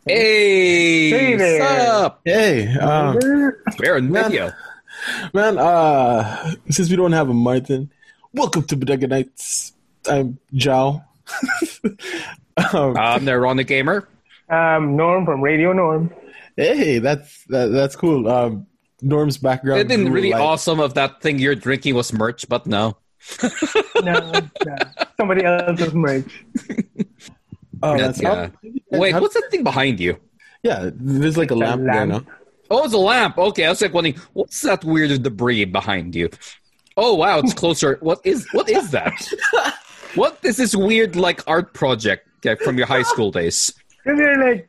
Hey, Hey what's there. up? Hey, We're in man, video. since we don't have a Martin, welcome to Bodega Nights. I'm Joao. um, I'm the Ronnie Gamer. Norm from Radio Norm. hey, that's cool. Norm's It'd background been grew really like, awesome if that thing you're drinking was merch, but no. No, somebody else's merch. oh, That's, that's how. Wait, what's that thing behind you? Yeah, there's like a It's a lamp there lamp. now. Oh, it's a lamp. Okay, I was like wondering, what's that weird debris behind you? Oh, wow, it's closer. What is that? What is this weird like art project from your high school days? Because they're like,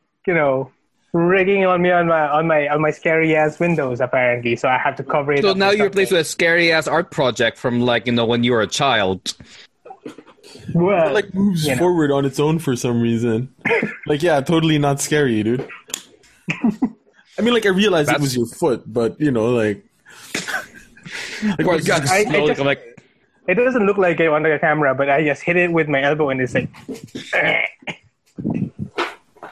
rigging on me on my scary ass windows apparently, so I have to cover it So up now with you're replaced something. with a scary ass art project from when you were a child. Well, It like moves you know. forward on its own for some reason. Like, yeah, totally not scary, dude. I mean, like, I realized it was your foot, but like Of course, God, I slowly just- come like, It doesn't look like it on the camera, but I just hit it with my elbow and it's like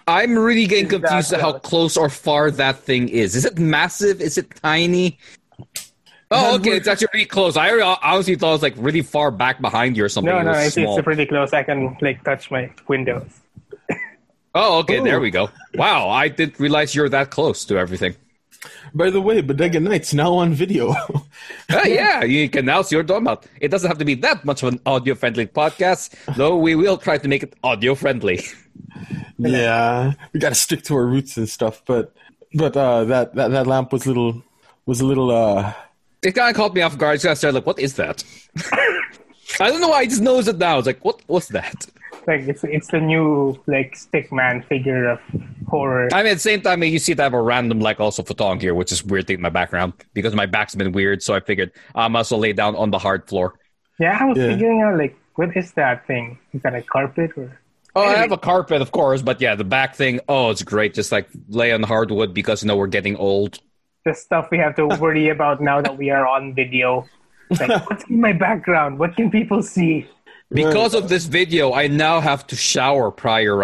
I'm really getting Is that confused at how close or far that thing is. Is it massive? Is it tiny? Oh, okay, it's actually really close. I honestly thought it was like really far back behind you or something. no, It was it's small. pretty close. I can like touch my windows. Oh, okay, there we go. Wow, I didn't realize you're that close to everything. By the way, Bodega Nights now on video. Yeah, you can now see what we're talking about. It doesn't have to be that much of an audio-friendly podcast, though we will try to make it audio-friendly. Yeah, we got to stick to our roots and stuff. But that lamp was a little It kind of caught me off guard. I just started like, what is that? I don't know why, I just noticed it now. It's like, what's that? Like it's the new like stickman figure of horror. I mean, at the same time, you see it have a random, like, also photon here, which is weird thing in my background because my back's been weird. So I figured I must lay down on the hard floor. Yeah, I was Yeah. figuring out like what is that thing? Is that a carpet or? Oh, I have a carpet, of course, but yeah, the back thing. Oh, it's great. Just like lay on hardwood because we're getting old. The stuff we have to worry about now that we are on video. Like, what's in my background? What can people see? Because of this video, I now have to shower prior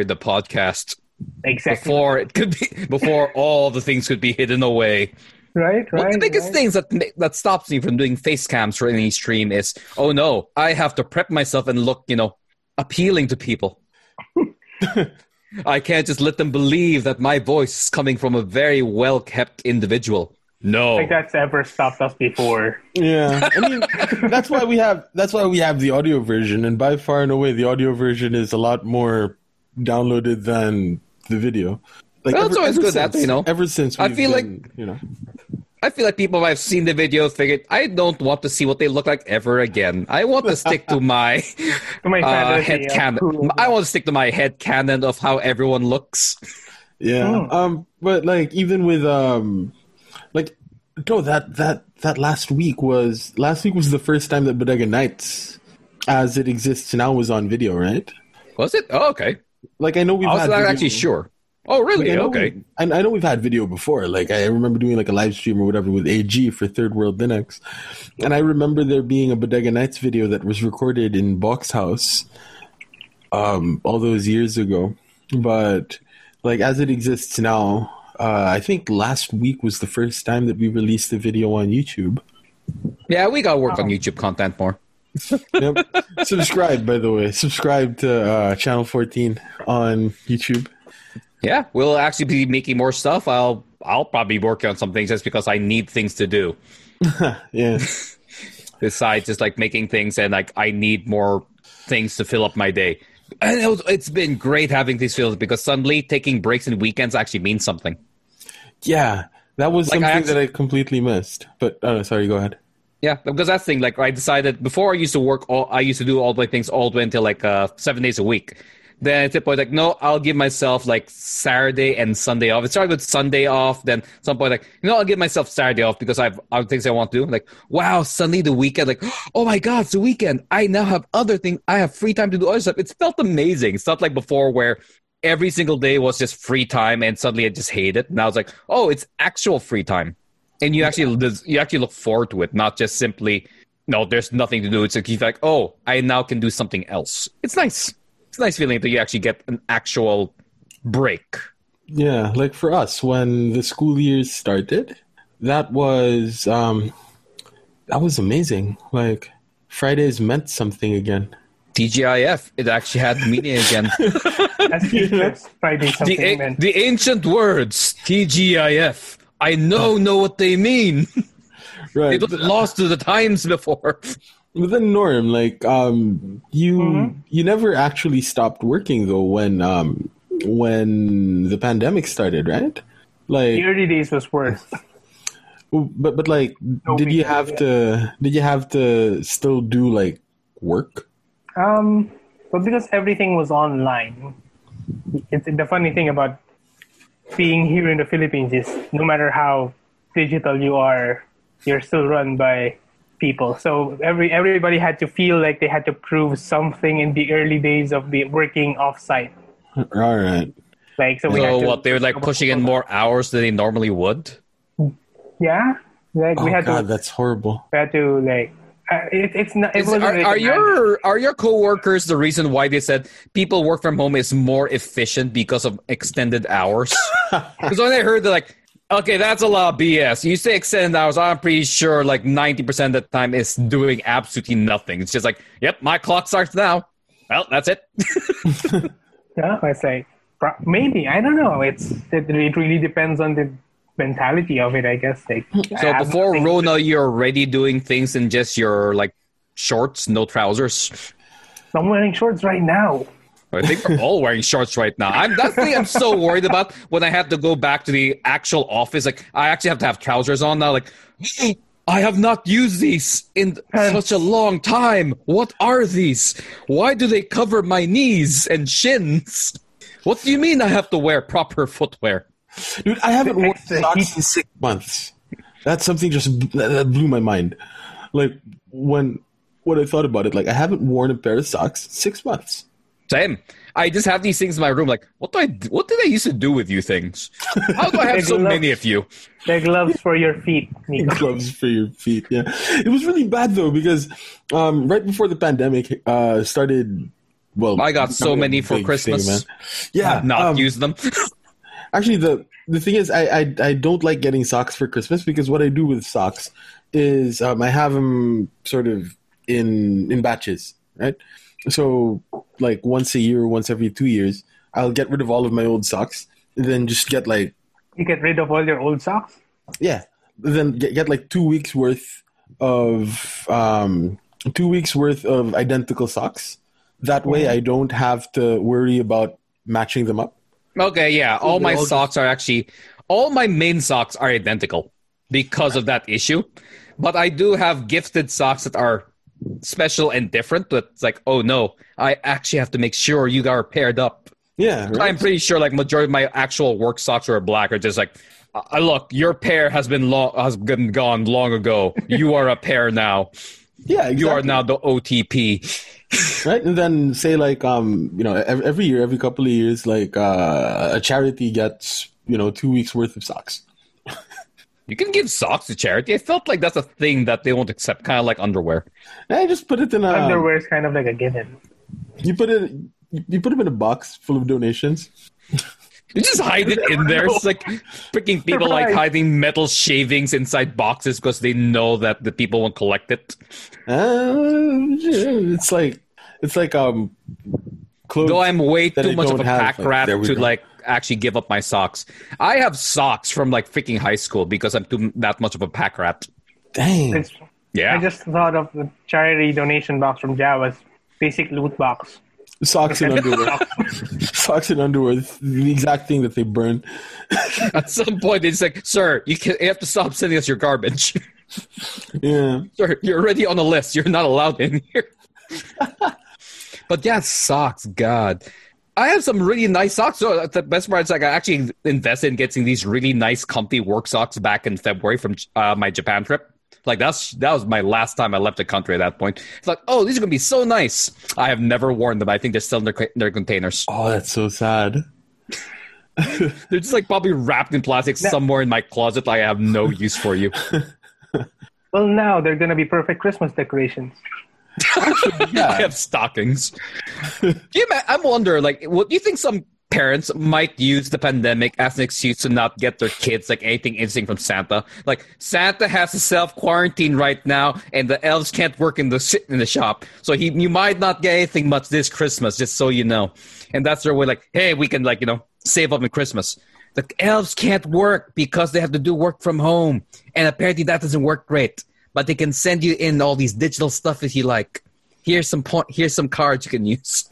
the podcast Exactly. before all the things could be hidden away. Right. One of the biggest things that stops me from doing face cams for any stream is, oh no, I have to prep myself and look, appealing to people. I can't just let them believe that my voice is coming from a very well-kept individual. No. Like that's ever stopped us before. yeah. I mean, that's why we have the audio version, and by far and away, the audio version is a lot more downloaded than the video. Like, Well, it's always good since, that, ever since I we've feel been, I feel like people who have seen the video figured, I don't want to see what they look like ever again. I want to stick to my To my fantasy head of canon. who- I want to stick to my head canon of how everyone looks. yeah. But like even with like no, that last week was the first time that Bodega Nights, as it exists now, was on video, right? Was it? Oh, okay. Like I know we've I was had not video, actually sure. Oh, really? Like, Okay. I know we've had video before. Like I remember doing like a live stream or whatever with AG for Third World Linux, and I remember there being a Bodega Nights video that was recorded in Box House, all those years ago. But like as it exists now, I think last week was the first time that we released the video on YouTube. Yeah, we gotta work on YouTube content more. Yep. Subscribe, by the way. Subscribe to Channel 14 on YouTube. Yeah, we'll actually be making more stuff. I'll probably be working on some things just because I need things to do. Yeah. Besides just like making things, and like I need more things to fill up my day. And it's been great having these feels because suddenly taking breaks and weekends actually means something. Yeah. That was Like, something that I completely missed. But sorry, go ahead. Yeah, because that's the thing. Like I decided before I used to do all my things all the way until like 7 days a week. Then at the point like, no, I'll give myself like Saturday and Sunday off. It started with Sunday off. Then at some point like, I'll give myself Saturday off because I have other things I want to do. Like, wow, suddenly the weekend, like, oh my God, it's the weekend. I now have other things. I have free time to do other stuff. It's felt amazing. It's not like before where every single day was just free time and suddenly I just hate it. Now it's like, oh, it's actual free time. And you actually look forward to it, not just simply, no, there's nothing to do. It's like, oh, I now can do something else. It's nice. It's a nice feeling that you actually get an actual break. Yeah, like for us, when the school years started, that was amazing. Like Fridays meant something again. TGIF, it actually had meaning again. As teachers, Friday something meant. The ancient words, TGIF. I know what they mean. Right. It was lost to the times before. But then Norm, like you never actually stopped working though when the pandemic started, right? Like The early days was worse. but like did you have to still do like work? But because everything was online, the funny thing about being here in the Philippines is no matter how digital you are, you're still run by people. So everybody had to feel like they had to prove something in the early days of the working offsite. All right. Like So what, they were like pushing in more hours than they normally would? Yeah, like we had God, to. that's horrible. We had to like. It's not. It wasn't like Are your coworkers the reason why they said people work from home is more efficient because of extended hours? Because when I heard they're like, okay, that's a lot of BS. You say extended hours, I'm pretty sure like 90% of the time is doing absolutely nothing. It's just like, yep, my clock starts now. Well, that's it. Yeah, I say maybe, I don't know. It really depends on the mentality of it, I guess. Like, So before Rona, you're already doing things in just your like shorts, no trousers. I'm wearing shorts right now. I think we're all wearing shorts right now. That's the thing I'm so worried about when I have to go back to the actual office. Like, I actually have to have trousers on now. Like, I have not used these in such a long time. What are these? Why do they cover my knees and shins? What do you mean I have to wear proper footwear? Dude, I haven't worn socks in 6 months. That's something that blew my mind. Like, when I thought about it, like, I haven't worn a pair of socks in 6 months. Same. I just have these things in my room. Like, what did I used to do with you things? How do I have so many of you? They're gloves for your feet, Miko. Gloves for your feet. Yeah, it was really bad though because right before the pandemic started. Well, I got so many for Christmas. Man. Yeah, not use them. Actually, the thing is, I don't like getting socks for Christmas because what I do with socks is I have them sort of in batches, right? So, like once a year or once every 2 years, I'll get rid of all of my old socks, and then just get like. You get rid of all your old socks? Yeah, then get like 2 weeks worth of 2 weeks worth of identical socks. That way, I don't have to worry about matching them up. Okay, yeah. All my main socks are identical because of that issue. But I do have gifted socks that are special and different. But it's like, oh no, I actually have to make sure you are paired up. Yeah, right? I'm pretty sure like majority of my actual work socks are black or just like, look, your pair has been gone long ago. You are a pair now. Yeah, exactly. You are now the OTP. Right, and then say like every year, every couple of years, like a charity gets 2 weeks worth of socks. You can give socks to charity. I felt like that's a thing that they won't accept, kind of like underwear. I just put it in a underwear is kind of like a given. You put them in a box full of donations. You just hide it in there. It's like freaking people like hiding metal shavings inside boxes because they know that the people won't collect it. It's like clothes. Though I'm way too much of a pack rat to like actually give up my socks. I have socks from like freaking high school because I'm that much of a pack rat. Dang. Yeah. I just thought of the charity donation box from Joao as basic loot box. Socks and underwear. Socks and underwear. The exact thing that they burn. At some point, it's like, sir, you have to stop sending us your garbage. Yeah. Sir, you're already on the list. You're not allowed in here. But yeah, socks. God. I have some really nice socks. So the best part is like I actually invested in getting these really nice, comfy work socks back in February from my Japan trip. Like that was my last time I left the country at that point. It's like, oh, these are gonna be so nice. I have never worn them. I think they're still in their containers. Oh, that's so sad. They're just like probably wrapped in plastic somewhere in my closet. I have no use for you. Well, now they're gonna be perfect Christmas decorations. Actually, yeah. I have stockings. I'm wondering, like, what do you think some parents might use the pandemic as an excuse to not get their kids like anything interesting from Santa. Like Santa has to self-quarantine right now, and the elves can't work in the shop, so you might not get anything much this Christmas. Just so you know, and that's their way. Like, hey, we can save up in Christmas. The elves can't work because they have to do work from home, and apparently that doesn't work great. But they can send you in all these digital stuff if you like. Here's some cards you can use.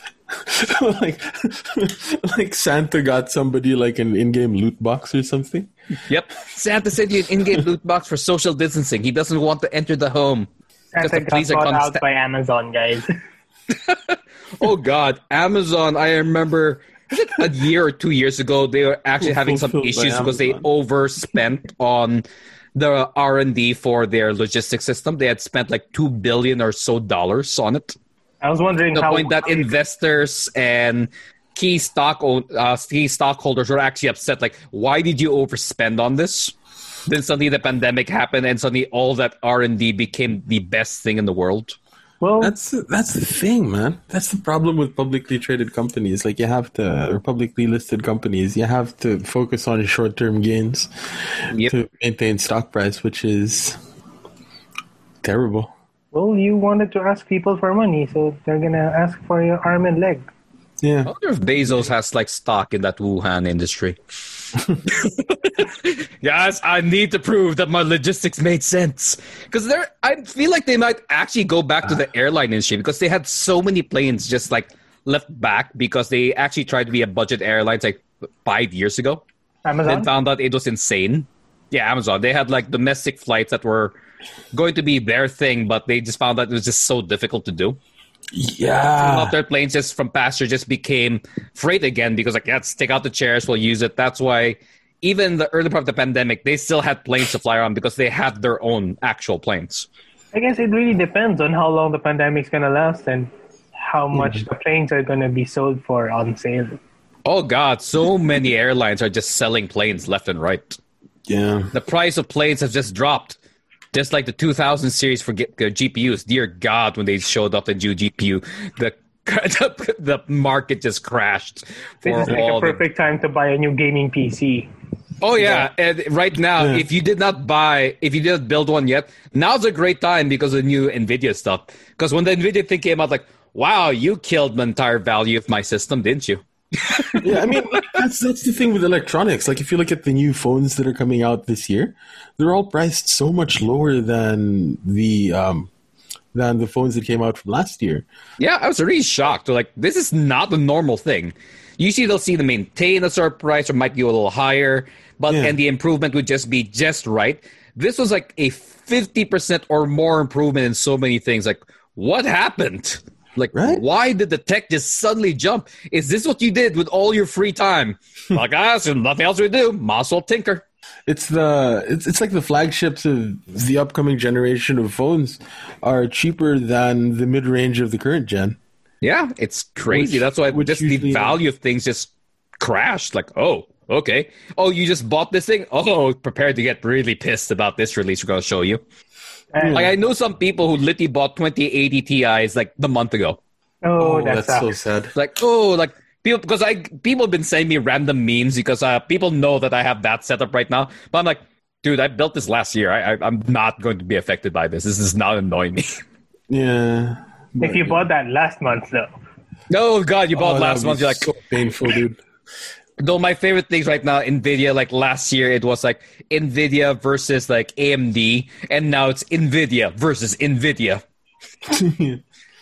like Santa got somebody like an in-game loot box or something. Yep, Santa sent you an in-game loot box for social distancing. He doesn't want to enter the home. Santa got bought out by Amazon, guys. Oh God, Amazon! I remember. Was it a year or 2 years ago? They were actually having some issues because they overspent on the R&D for their logistics system. They had spent like $2 billion or so on it. I was wondering to the point that investors and key stockholders were actually upset. Like, why did you overspend on this? Then suddenly the pandemic happened, and suddenly all that R&D became the best thing in the world. Well, that's the thing, man. That's the problem with publicly traded companies. Like, or publicly listed companies, you have to focus on short-term gains to maintain stock price, which is terrible. Well, you wanted to ask people for money, so they're gonna ask for your arm and leg. Yeah. I wonder if Bezos has like stock in that Wuhan industry. Yes, I need to prove that my logistics made sense. Because I feel like they might actually go back to the airline industry because they had so many planes just like left back because they actually tried to be a budget airlines like 5 years ago. Amazon? Then found out it was insane. Yeah, Amazon. They had like domestic flights that were going to be their thing, but they just found out it was just so difficult to do. Yeah. A lot of their planes just from passenger just became freight again because like, let's take out the chairs, we'll use it. That's why even in the early part of the pandemic, they still had planes to fly around because they had their own actual planes. I guess it really depends on how long the pandemic's going to last and how much the planes are going to be sold for on sale. Oh, God. So many airlines are just selling planes left and right. Yeah. The price of planes has just dropped. Just like the 2000 series for GPUs. Dear God, when they showed up the new GPU, the market just crashed. This is like a perfect time to buy a new gaming PC. Oh, yeah. And right now, if you didn't build one yet, now's a great time because of the new NVIDIA stuff. Because when the NVIDIA thing came out, like, wow, you killed the entire value of my system, didn't you? Yeah, I mean, that's the thing with electronics. Like, if you look at the new phones that are coming out this year, they're all priced so much lower than the phones that came out from last year. Yeah, I was really shocked. Like, this is not a normal thing. Usually they'll see them maintain a certain price or might be a little higher, and the improvement would just be just right. This was like a 50% or more improvement in so many things. Like, what happened? Like, why did the tech just suddenly jump? Is this what you did with all your free time? Like, there's nothing else we do. Might as well tinker. It's like the flagships of the upcoming generation of phones are cheaper than the mid-range of the current gen. Yeah, it's crazy. That's why just the value of things just crashed. Like, oh, okay. Oh, you just bought this thing? Oh, prepared to get really pissed about this release we're going to show you. Like, I know some people who literally bought 2080 Ti's like the month ago. Oh, that's so sad. Like, people have been sending me random memes because people know that I have that setup right now. But I'm like, dude, I built this last year. I'm not going to be affected by this. This is not annoying me. Yeah. If you bought that last month, though. No, God, you bought last month. You're like, so painful, dude. Though my favorite things right now, NVIDIA, like last year, it was like NVIDIA versus like AMD, and now it's NVIDIA versus NVIDIA.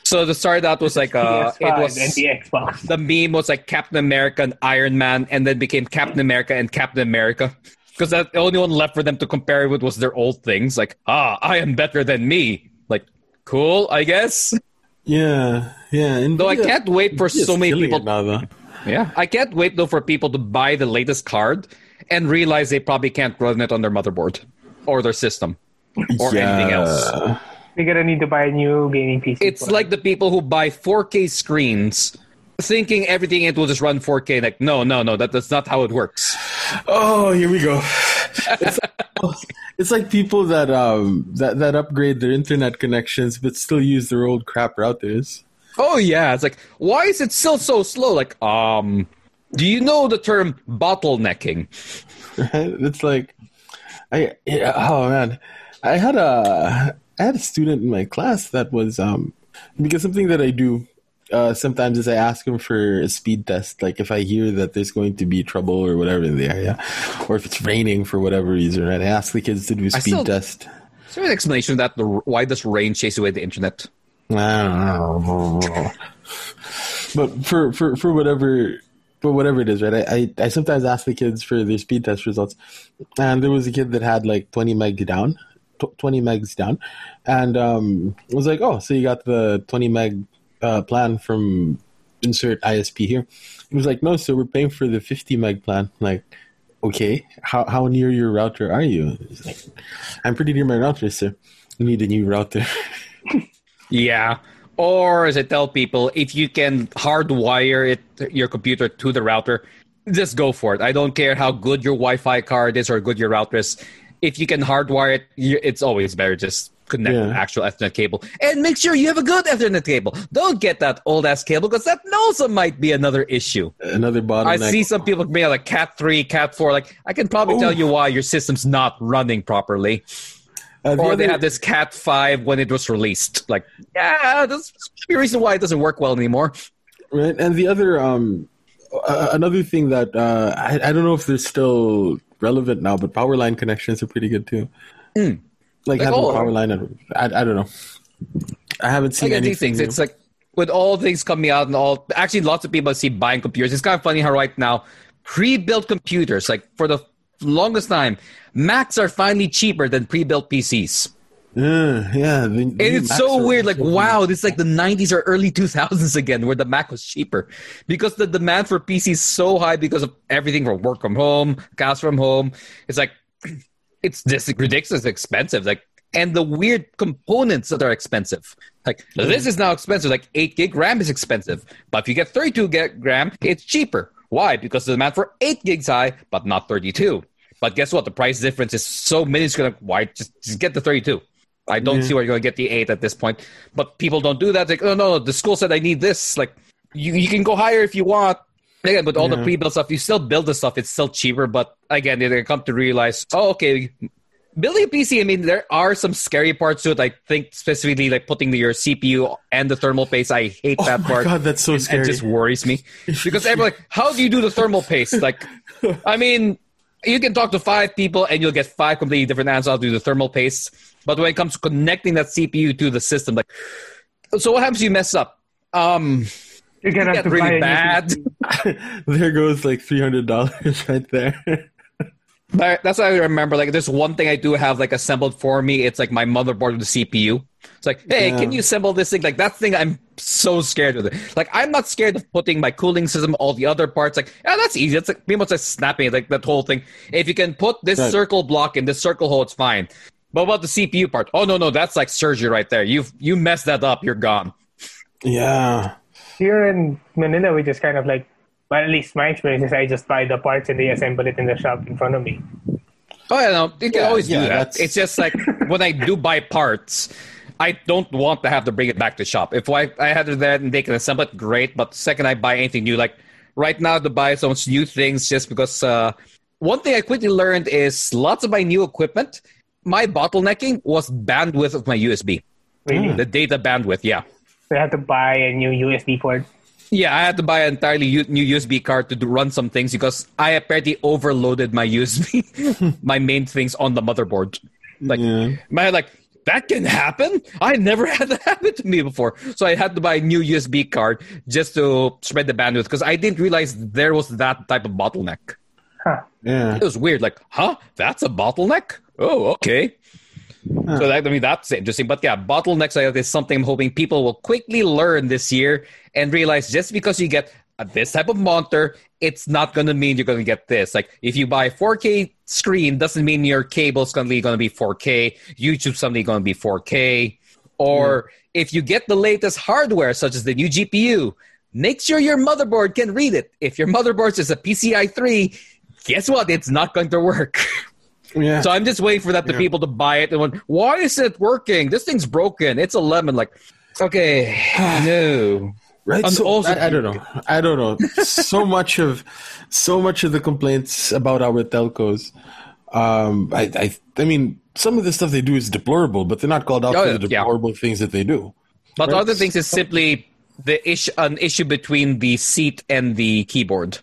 So the start out was like PS5 it was and the Xbox. The meme was like Captain America and Iron Man, and then became Captain America and Captain America. Because the only one left for them to compare it with was their old things. Like, I am better than me. Like, cool, I guess. Yeah. Though I can't wait for so many people. Yeah, I can't wait though for people to buy the latest card and realize they probably can't run it on their motherboard or their system or anything else. You're gonna need to buy a new gaming PC. It's like the people who buy 4K screens, thinking everything it will just run 4K. Like, no, that's not how it works. Oh, here we go. It's like people that that upgrade their internet connections but still use their old crap routers. Oh yeah, it's like, why is it still so slow? Like, Do you know the term bottlenecking? Right? It's like, oh man, I had a student in my class that was because something that I do sometimes is I ask him for a speed test. Like if I hear that there's going to be trouble or whatever in the area, or if it's raining for whatever reason, right? I ask the kids to do a speed test. Is there an explanation that why does rain chase away the internet? I don't know. But for whatever it is, right? I sometimes ask the kids for their speed test results, and there was a kid that had like 20 megs down, and I was like, oh, so you got the 20 meg plan from insert ISP here. He was like, no, so we're paying for the 50 meg plan. I'm like, okay, how near your router are you? He's like, I'm pretty near my router, sir. You need a new router. Yeah. Or as I tell people, if you can hardwire your computer to the router, just go for it. I don't care how good your Wi-Fi card is or good your router is. If you can hardwire it, it's always better. Just connect an actual Ethernet cable. And make sure you have a good Ethernet cable. Don't get that old-ass cable because that also might be another issue. Another bottleneck. I see some people bring out like Cat 3, Cat 4. Like, I can probably tell you why your system's not running properly. They have this Cat 5 when it was released. Like, yeah, that's the reason why it doesn't work well anymore. Right, and the other, another thing that I don't know if they're still relevant now, but power line connections are pretty good too. Like having a power line, I don't know. I haven't seen anything. These things. It's like with all things coming out and all. Actually, lots of people see buying computers. It's kind of funny how right now pre-built computers, like for the longest time, Macs are finally cheaper than pre-built PCs. Yeah. And it's so weird. Like, wow, this is like the 90s or early 2000s again, where the Mac was cheaper. Because the demand for PCs is so high because of everything from work from home, cast from home. It's like, it's just ridiculously expensive. Like, and the weird components that are expensive. Like, this is now expensive. Like, 8 gig RAM is expensive. But if you get 32 gig RAM, it's cheaper. Why? Because the demand for 8 gigs high, but not 32. But guess what? The price difference is so minuscule. Why? Just get the 32. I don't see where you're going to get the 8 at this point. But people don't do that. Like, oh, no, the school said I need this. Like, you can go higher if you want. Again, but all the pre-built stuff, you still build the stuff. It's still cheaper. But again, they come to realize, oh, okay, building a PC, I mean, there are some scary parts to it. I think specifically like putting your CPU and the thermal paste. I hate that part. Oh my God, that's so scary. It just worries me. Because everyone's like, how do you do the thermal paste? Like, I mean, you can talk to 5 people and you'll get 5 completely different answers. I'll do the thermal paste. But when it comes to connecting that CPU to the system, like, so what happens if you mess up? You're going to have to really bad. There goes like $300 right there. But that's what I remember. Like, there's one thing I do have like assembled for me. It's like my motherboard with the CPU. It's like, hey, can you assemble this thing? Like, that thing, I'm so scared of it. Like, I'm not scared of putting my cooling system, all the other parts. Like, yeah, that's easy. It's like pretty much like snapping it, like that whole thing. If you can put this circle block in this circle hole, it's fine. But what about the CPU part? Oh, no, that's like surgery right there. You messed that up, you're gone. Yeah. Here in Manila, we just kind of like, well, at least my experience is I just buy the parts and they assemble it in the shop in front of me. Oh, yeah, no, you can always do that. It's just like when I do buy parts, I don't want to have to bring it back to shop. If I have it there and they can assemble it, great. But the second I buy anything new, like right now to buy some new things just because one thing I quickly learned is lots of my new equipment, my bottlenecking was bandwidth of my USB. Really? The data bandwidth, yeah. So you have to buy a new USB port. Yeah, I had to buy an entirely new USB card to run some things because I apparently overloaded my USB, my main things on the motherboard. Like, that can happen? I never had that happen to me before. So I had to buy a new USB card just to spread the bandwidth because I didn't realize there was that type of bottleneck. Huh. Yeah. It was weird. Like, that's a bottleneck? Oh, okay. So that's interesting. But yeah, bottlenecks is something I'm hoping people will quickly learn this year and realize just because you get this type of monitor, it's not going to mean you're going to get this. Like if you buy a 4K screen, doesn't mean your cable's going to be 4K. YouTube's suddenly going to be 4K. Or if you get the latest hardware, such as the new GPU, make sure your motherboard can read it. If your motherboard is a PCI 3, guess what? It's not going to work. Yeah. So I'm just waiting for the people to buy it and why is it working? This thing's broken. It's a lemon. Like, okay, no. Right. And So also, I don't know. I don't know. So much of the complaints about our telcos. I mean, some of the stuff they do is deplorable, but they're not called out for the deplorable things that they do. But right? other things is simply an issue between the seat and the keyboard.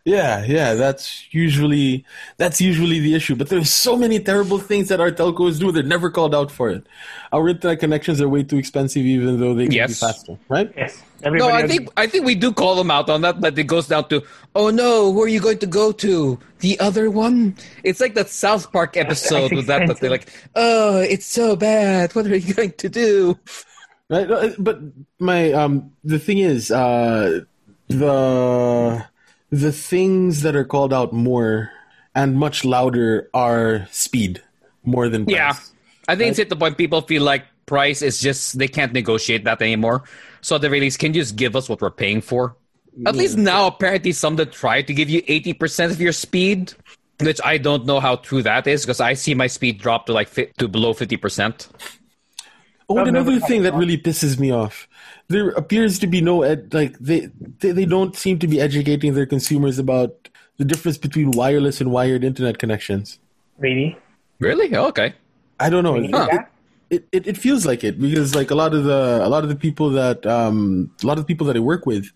Yeah, that's usually the issue. But there's so many terrible things that our telcos do. They're never called out for it. Our internet connections are way too expensive, even though they can be faster, right? Yes. No, I think we do call them out on that, but it goes down to, oh no, where are you going to go to? The other one? It's like that South Park episode with that they're like, oh, it's so bad. What are you going to do? Right, but the thing is, the things that are called out more and much louder are speed more than price. Yeah, I think it's at the point people feel like price is just, they can't negotiate that anymore. So the release can just give us what we're paying for. At least now, apparently, some that try to give you 80% of your speed, which I don't know how true that is because I see my speed drop to below 50%. Oh, and another thing that really pisses me off. There appears to be they don't seem to be educating their consumers about the difference between wireless and wired internet connections. Really? Really? Oh, okay. I don't know. It feels like it because like a lot of the people that I work with,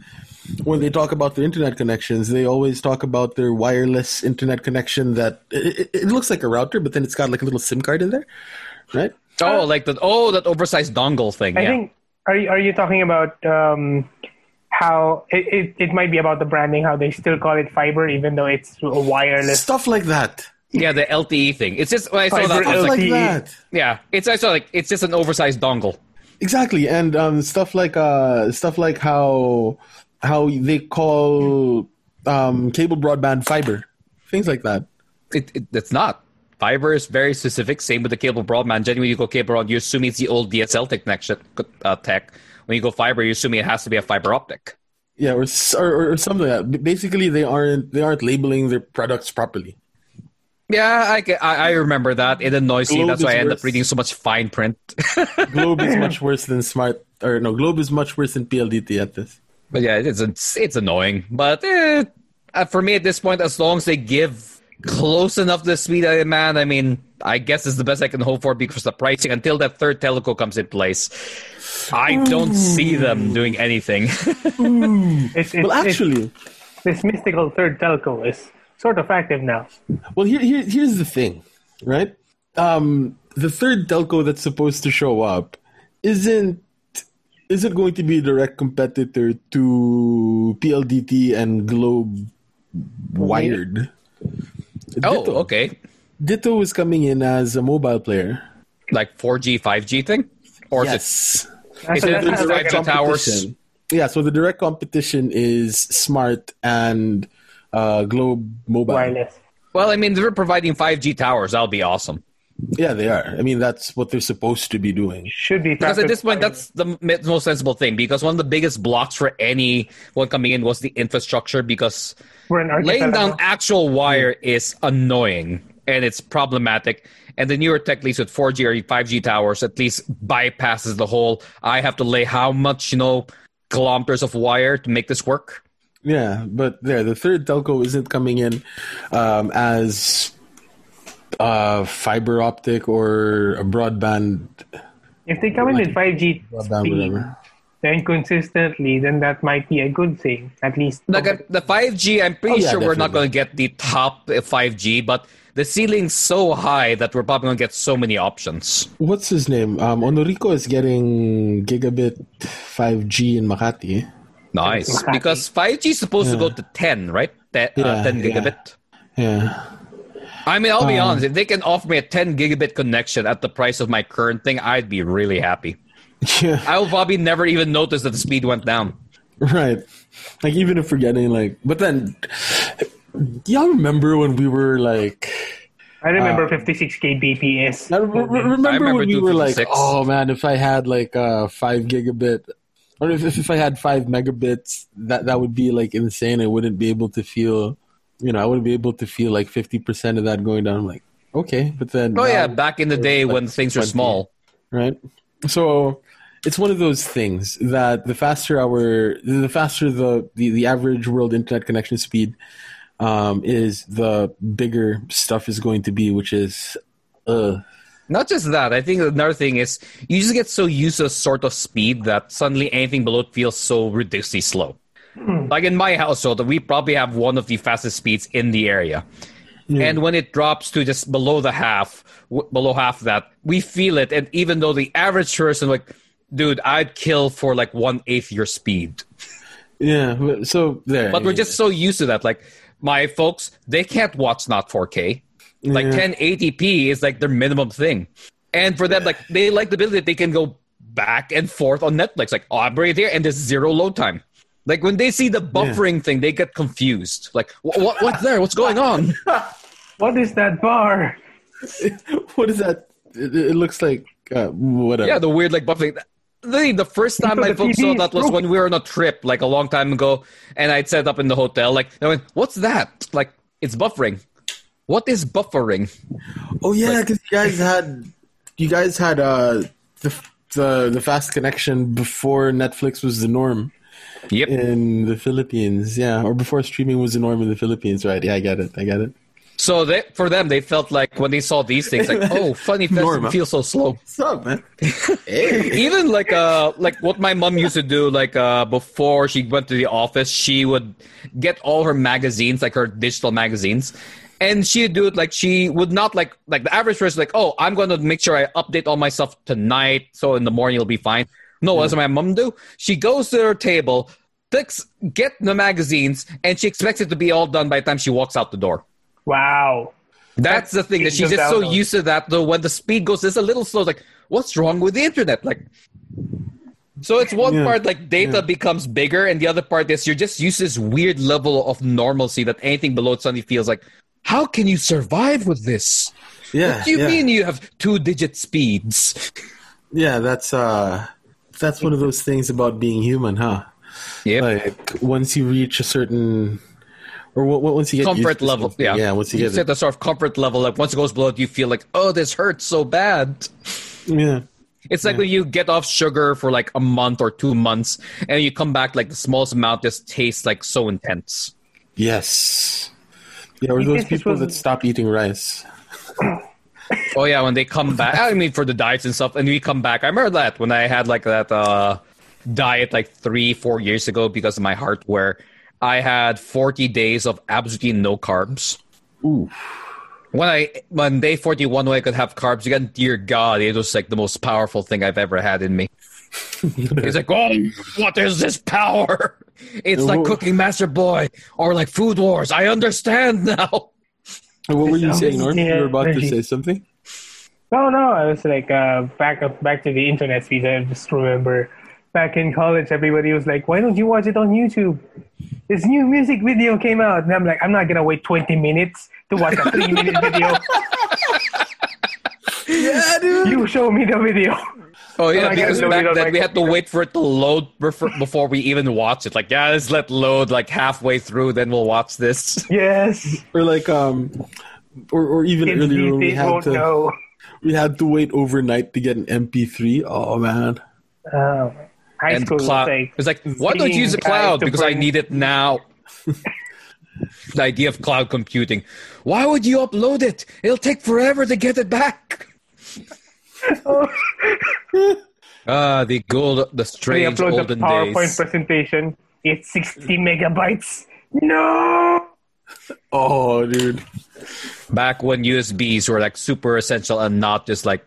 when they talk about their internet connections, they always talk about their wireless internet connection that it looks like a router, but then it's got like a little SIM card in there, right? Oh, like that oversized dongle thing. I think. Are you talking about how it might be about the branding, how they still call it fiber even though it's a wireless stuff like that? Yeah, the LTE thing. It's just when I saw that, I was like that. Yeah, it's just an oversized dongle. Exactly, and stuff like how they call cable broadband fiber, things like that. It's not. Fiber is very specific. Same with the cable broadband. Generally, when you go cable broadband, you're assuming it's the old DSL tech. When you go fiber, you're assuming it has to be a fiber optic. Yeah, or something like that. Basically, they aren't labeling their products properly. Yeah, I remember that. It annoys me. That's why I end up reading so much fine print. Globe is much worse than Globe is much worse than PLDT at this. But yeah, it's annoying. But for me at this point, as long as they give close enough to the speed I demand, I mean, I guess it's the best I can hope for because the pricing, until that third telco comes in place, I don't see them doing anything. Actually, this mystical third telco is sort of active now. Well, here's the thing, right? The third telco that's supposed to show up isn't going to be a direct competitor to PLDT and Globe wired. Ditto. Okay. Ditto is coming in as a mobile player. Like 4G, 5G thing? Or yes. Is it 5G towers? Yeah, so the direct competition is Smart and Globe Mobile. Wireless. Well, I mean, they're providing 5G towers. That'll be awesome. Yeah, they are. I mean, that's what they're supposed to be doing. Should be. Because at this point, that's the most sensible thing. Because one of the biggest blocks for anyone coming in was the infrastructure. Because laying down actual wire is annoying and it's problematic. And the newer tech, at least with 4G or 5G towers, at least bypasses the whole, I have to lay how much, kilometers of wire to make this work. Yeah, but the third telco isn't coming in as fiber optic or a broadband. If they come in with 5G speed, then consistently, then that might be a good thing, at least. Like the 5G, I'm pretty sure we're not going to get the top 5G, but the ceiling's so high that we're probably going to get so many options. What's his name? Onorico is getting gigabit 5G in Makati. Nice. Because 5G is supposed to go to 10, right? 10 gigabit. Yeah. I mean, I'll be honest. If they can offer me a 10 gigabit connection at the price of my current thing, I'd be really happy. Yeah. I will probably never even notice that the speed went down. Right. Like, even if we're getting, but then, y'all remember when we were, I remember 56 kbps. I remember when we were like, oh, man, if I had, 5 gigabit, or if I had 5 megabits, that would be, insane. I wouldn't be able to feel... I wouldn't be able to feel 50% of that going down. I'm like, okay, but then... Oh, yeah, back in the day when things were small. Right? So, it's one of those things that the faster the average world internet connection speed is, the bigger stuff is going to be, which is Not just that. I think another thing is you just get so used to a sort of speed that suddenly anything below it feels so ridiculously slow. Like in my household, we probably have one of the fastest speeds in the area. And when it drops to just below half that, we feel it. And even though the average person, like, dude, I'd kill for like 1/8 your speed. Yeah, so there. But we're just so used to that. Like, my folks, they can't watch not 4K. Like 1080p is like their minimum thing. And for them, like, they like the ability that they can go back and forth on Netflix. Like, oh, I'm right here, and there's 0 load time. Like, when they see the buffering thing, they get confused. Like, what's there? What's going on? What is that bar? What is that? It looks like whatever. Yeah, the weird, like, buffering. The first time my folks saw that was when we were on a trip, like, a long time ago, and I'd set up in the hotel. Like, they went, what's that? Like, it's buffering. What is buffering? Oh yeah, because you guys had the fast connection before Netflix was the norm. Yep. In the Philippines, yeah, or before streaming was the norm in the Philippines, right? Yeah, I get it. So for them, they felt like when they saw these things, like, oh, funny, it feels so slow. What's up, man? Hey. Even like what my mom used to do, like before she went to the office, she would get all her magazines, like her digital magazines. And she'd do it like she would not like the average person, like, oh, I'm going to make sure I update all my stuff tonight, so in the morning it'll be fine. No, what does my mom do? She goes to her table, get the magazines, and she expects it to be all done by the time she walks out the door. Wow. That's the thing, that she's just so used to that, though, when the speed goes just a little slow, like, what's wrong with the internet? Like, so it's one part, like, data becomes bigger, and the other part is you're just used to this weird level of normalcy that anything below it suddenly feels like, how can you survive with this? Yeah. What do you mean you have 2-digit speeds? Yeah, that's one of those things about being human, huh? Yeah. Like, once you reach a certain, or once you get comfort level, yeah. Once you get set a sort of comfort level, like once it goes below it, you feel like, oh, this hurts so bad. Yeah. It's like when you get off sugar for like a month or 2 months, and you come back, like the smallest amount just tastes like so intense. Yes. Yeah, or those people that stop eating rice. Oh yeah, when they come back, I mean, for the diets and stuff, and we come back. I remember that when I had like that diet like 3-4 years ago because of my heart, where I had 40 days of absolutely no carbs. Ooh. When day 41 when I could have carbs again, dear God, it was like the most powerful thing I've ever had in me. It's like, oh, what is this power? It's like Cooking Master Boy or like Food Wars. I understand now. What were you saying, Norm? You were about to say something? No. I was like, back to the internet feed. I just remember back in college, everybody was like, why don't you watch it on YouTube? This new music video came out. And I'm like, I'm not going to wait 20 minutes to watch a 3-minute video. Yeah, dude. You show me the video. Oh, yeah, because back then we had to wait for it to load before we even watch it. Like, yeah, let's let load like halfway through, then we'll watch this. Yes. Or like, or even Kids earlier when we won't had to wait overnight to get an MP3. Oh, man. High and school it's like, why don't you use the cloud? Because I need it now. The idea of cloud computing. Why would you upload it? It'll take forever to get it back. The strange upload olden the PowerPoint days. presentation. It's 60 megabytes. No. Oh, dude. Back when USBs were like super essential and not just like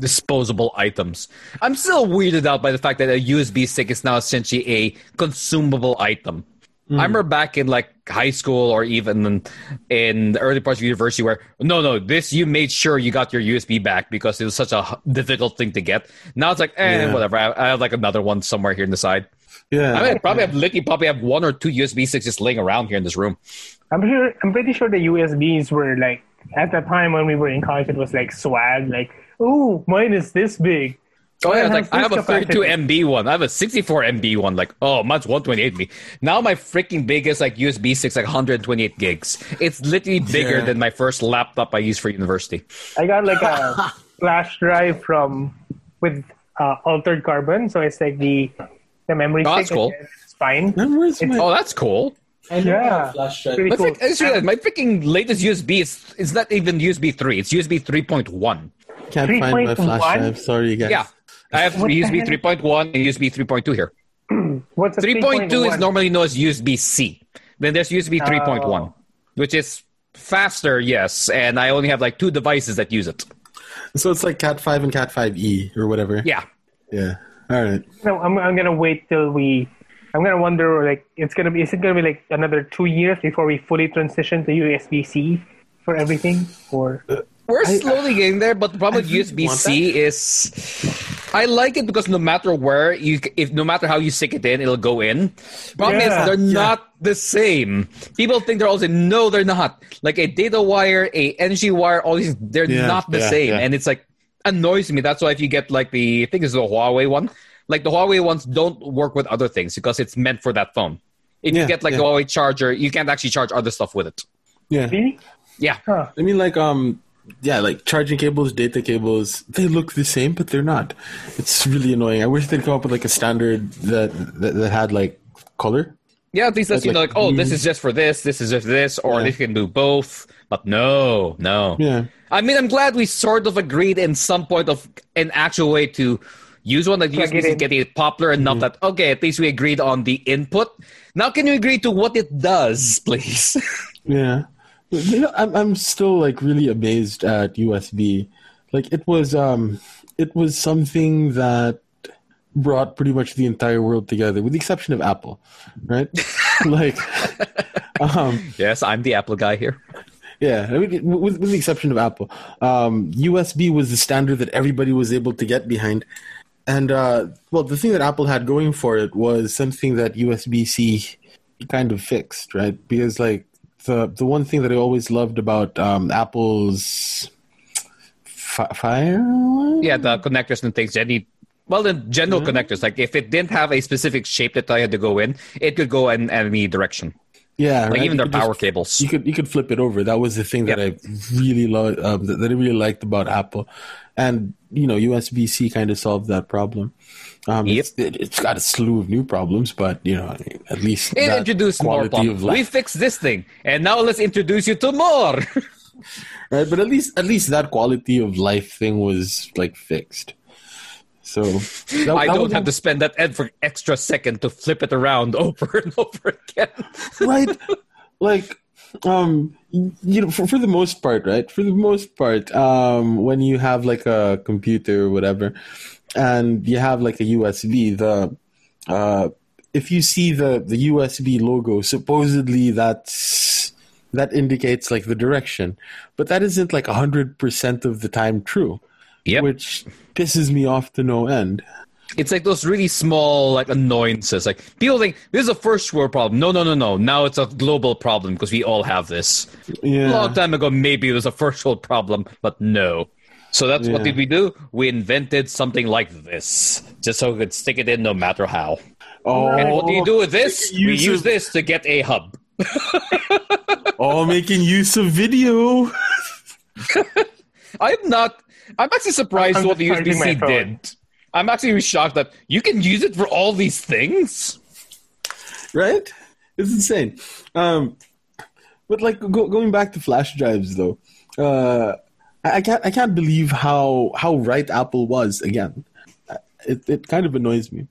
disposable items. I'm still weirded out by the fact that a USB stick is now essentially a consumable item. I remember back in like high school or even in the early parts of university where, no, this, you made sure you got your USB back because it was such a difficult thing to get. Now it's like, whatever. I have like another one somewhere here on the side. Yeah. I mean, I probably have 1 or 2 USB sticks just laying around here in this room. I'm pretty sure the USBs were like, at the time when we were in college, it was like swag, like, oh, mine is this big. Oh yeah, like I have a 32 MB one. I have a 64 MB one. Like, oh, mine's 128 MB. Now my freaking biggest like USB stick's like 128 gigs. It's literally bigger than my first laptop I used for university. I got like a flash drive with altered carbon, so it's like the memory Oh, stick. that's cool. It's fine. Oh, that's cool. I know Yeah. how flash drive. Pretty My, cool. I just realized my freaking latest USB is not even USB 3. It's USB 3.1. Can't find my 3.1? flash drive. Sorry, guys. Yeah. I have What the USB hell? 3.1 and USB 3.2 here. What's a 3.2 is 3.1? normally known as USB-C. Then there's USB 3.1, Oh. which is faster, yes, and I only have like 2 devices that use it. So it's like Cat 5 and Cat 5e or whatever. Yeah. Yeah. All right. No, I'm gonna wait till I'm gonna wonder like is it gonna be like another 2 years before we fully transition to USB-C for everything, or We're slowly getting there, but the problem with really want USB-C is I like it because no matter where no matter how you stick it in, it'll go in. Problem is Yeah. they're not the same. People think they're all the same. No, they're not. Like a data wire, a NG wire, all these they're not the same, and it's like annoys me. That's why if you get like I think it's the Huawei one. Like the Huawei ones don't work with other things because it's meant for that phone. If you get like the Huawei charger, you can't actually charge other stuff with it. Yeah. really? Yeah. Huh. I mean, like, like charging cables, data cables, they look the same, but they're not. It's really annoying. I wish they'd come up with like a standard that had like color. Yeah, at least that's, Like, like, oh, this is just for this is just this, or this can do both. But no. Yeah. I mean, I'm glad we sort of agreed in some point of an actual way to use one that Plug USB it is in. getting popular enough that, okay, at least we agreed on the input. Now can you agree to what it does, please? Yeah. You know, I'm still like really amazed at USB. Like it was something that brought pretty much the entire world together, with the exception of Apple, right? Like, Yes, I'm the Apple guy here. yeah, I mean, with the exception of Apple, USB was the standard that everybody was able to get behind. And well, the thing that Apple had going for it was something that USB-C kind of fixed, right? Because like the one thing that I always loved about Apple's Fire, Yeah, the connectors and things. The general connectors. Like if it didn't have a specific shape that I had to go in, it could go in any direction. yeah, Like right? even You their could power just- cables. You could flip it over. That was the thing that I really loved, that I really liked about Apple, and you know, USB-C kind of solved that problem. It's got a slew of new problems, but you know, I mean, at least It that introduced more quality of problems. life. We fixed this thing, and now let's introduce you to more. Right, but at least that quality of life thing was like fixed. So I don't have to spend that extra second to flip it around over and over again. right, like you know, for the most part, right? For the most part, when you have like a computer or whatever, and you have like a USB, if you see the USB logo, supposedly that indicates like the direction, but that isn't like 100% of the time true. Yep. Which pisses me off to no end. It's like those really small like annoyances. Like people think this is a first world problem. No. Now it's a global problem because we all have this. Yeah. A long time ago, maybe it was a first world problem, but no. So that's what Yeah. did we do? We invented something like this, just so we could stick it in no matter how. Oh, And what do you do with this? making We use use of- this to get a hub. making use of video. I'm actually surprised I'm what the just charging USB-C my phone. did. I'm actually shocked that you can use it for all these things. Right? It's insane. But like going back to flash drives though, I can't believe how right Apple was again. It kind of annoys me.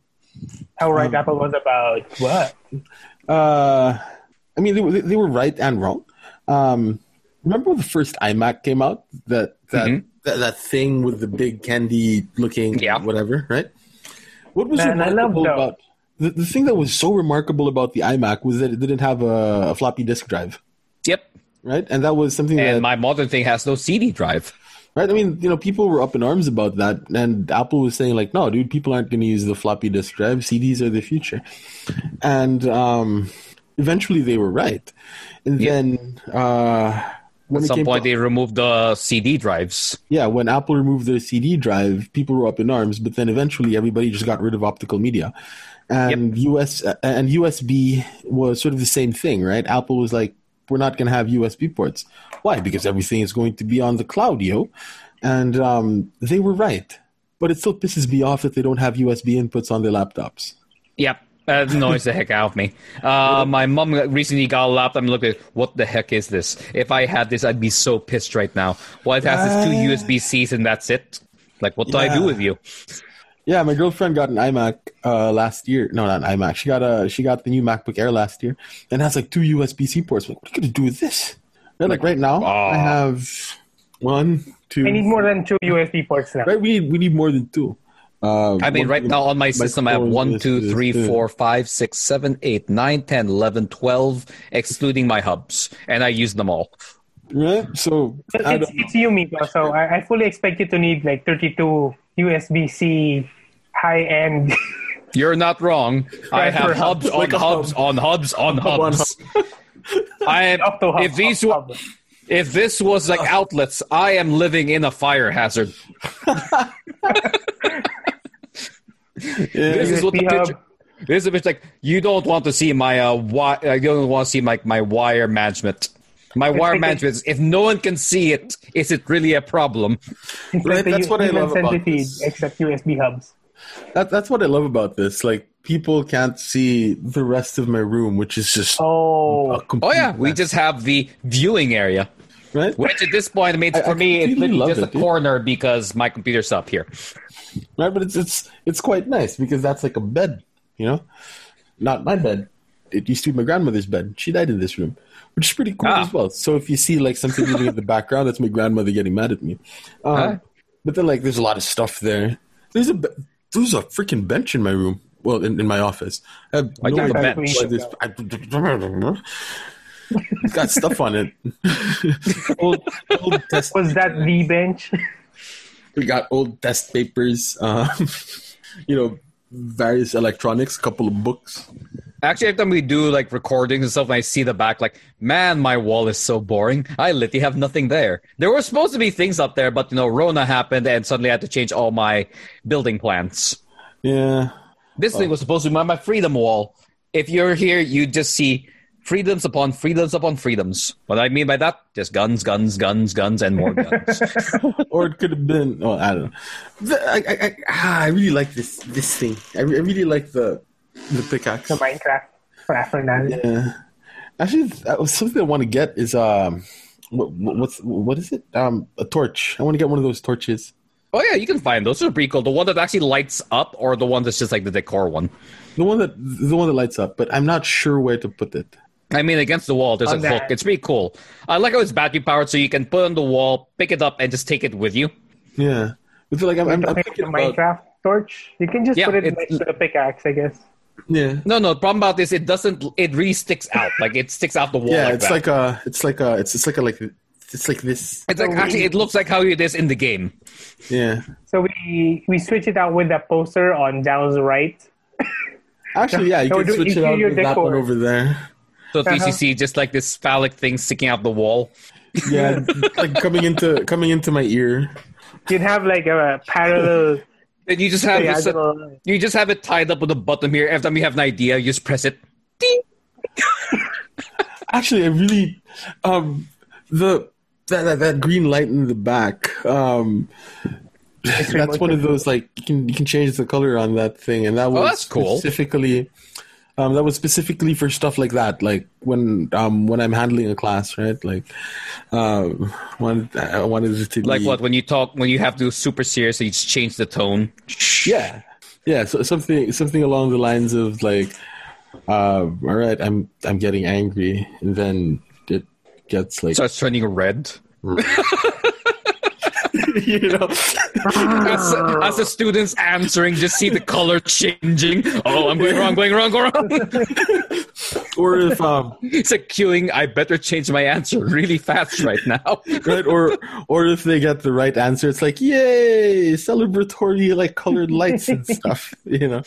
How right Apple was about what? I mean, they were right and wrong. Remember when the first iMac came out? That thing with the big candy looking whatever, right? What was Man, I love remarkable those. about the thing that was so remarkable about the iMac was that it didn't have a floppy disk drive, Yep. right? And that was something And that my modern thing has no CD drive. right? I mean, you know, people were up in arms about that, and Apple was saying like, "No, dude, people aren't going to use the floppy disk drive. CDs are the future." And eventually, they were right. And then when At it some came point, to, they removed the CD drives. when Apple removed their CD drive, people were up in arms. But then eventually, everybody just got rid of optical media, and USB was sort of the same thing, right? Apple was like, "We're not going to have USB ports." Why? Because everything is going to be on the cloud, yo. And they were right. but it still pisses me off that they don't have USB inputs on their laptops. Yep. That annoys the heck out of me. My mom recently got a laptop and looked at what the heck is this? If I had this, I'd be so pissed right now. Well, it has its 2 USB-Cs and that's it. Like, what do I do with you? Yeah, my girlfriend got an iMac last year. No, not an iMac. She got the new MacBook Air last year and has like 2 USB-C ports. Like, what are you gonna do with this? And like right now, I have 1, 2. I need more than 2 USB ports now. Right, we need more than 2. I mean, right now on my system, I have 1, 2, 3, 4, 5, 6, 7, 8, 9, 10, 11, 12, excluding my hubs, and I use them all. Right, so it's you, Miko. So I fully expect you to need like 32 USB-C high-end. You're not wrong. I have hubs on like hubs on hubs on hubs. I am. If this was like outlets, I am living in a fire hazard. This is what the picture. This is a bit like you don't want to see my you don't want to see my wire management. My wire management is, if no one can see it, is it really a problem? Right, that's what I love about this. Except USB hubs. That's what I love about this. Like, people can't see the rest of my room, which is just oh yeah, we just have the viewing area. Right? Which at this point, I mean, for me, it's literally just a corner because my computer's up here. Right, but it's quite nice because that's like a bed, you know? Not my bed. It used to be my grandmother's bed. She died in this room, which is pretty cool as well. So if you see like something moving in the background, that's my grandmother getting mad at me. But then like there's a lot of stuff there. There's a freaking bench in my room. Well, in my office. I have no idea why this. It's got stuff on it. old test. Was that the bench? We got old test papers, various electronics, a couple of books. Actually, every time we do like recordings and stuff, and I see the back, like, man, my wall is so boring. I literally have nothing there. There were supposed to be things up there, but Rona happened, and suddenly I had to change all my building plans. Yeah. This thing was supposed to be my freedom wall. If you're here, you just see freedoms upon freedoms upon freedoms. What I mean by that, just guns, guns, guns, guns, and more guns. Or it could have been. Oh, I don't know. I really like this thing. I really like the pickaxe. The Minecraft rationale. Yeah. Actually, something I want to get is what is it? A torch. I want to get one of those torches. Oh yeah, you can find those. Those are pretty cool. The one that actually lights up, or the one that's just like the decor one. The one that lights up, but I'm not sure where to put it. I mean, against the wall, there's a hook. It's pretty cool. I like how it's battery powered, so you can put it on the wall, pick it up, and just take it with you. Yeah, it's like I'm thinking about Minecraft torch. You can just put it next to the pickaxe, I guess. Yeah. No. The problem about this, it doesn't. It really sticks out. Like it sticks out the wall. Yeah, like it's that. It's like this. It's like actually, it looks like how it is in the game. Yeah. So we switch it out with that poster on Joao's right. Actually, yeah, you can switch it out with that one over there. So if you see just like this phallic thing sticking out the wall. Yeah, like coming into my ear. You'd have like a parallel. And you just have you just have it tied up with a button here. Every time you have an idea, you just press it. Ding! Actually, I really that green light in the back. That's one of those like you can change the color on that thing, and that was that's cool. That was specifically for stuff like that, like when I'm handling a class, right? Like, I wanted it to like be, what when you have to do super serious, so you just change the tone. Yeah. So something along the lines of like, all right, I'm getting angry, and then it gets like starts turning red. You know, as the students answering, just see the color changing. Oh, I'm going wrong. Or if it's like queuing, I better change my answer really fast right now. Right? Or if they get the right answer, it's like, yay, celebratory like colored lights and stuff, you know.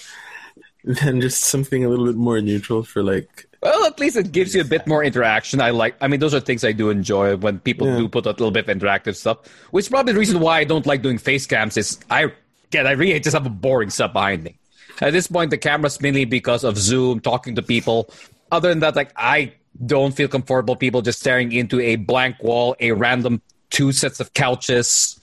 And then just something a little bit more neutral for like. Well, at least it gives you a bit more interaction. I mean, those are things I do enjoy when people do put a little bit of interactive stuff. Which is probably the reason why I don't like doing face cams is I really just have a boring stuff behind me. At this point, the camera's mainly because of Zoom, talking to people. Other than that, like I don't feel comfortable people just staring into a blank wall, a random 2 sets of couches.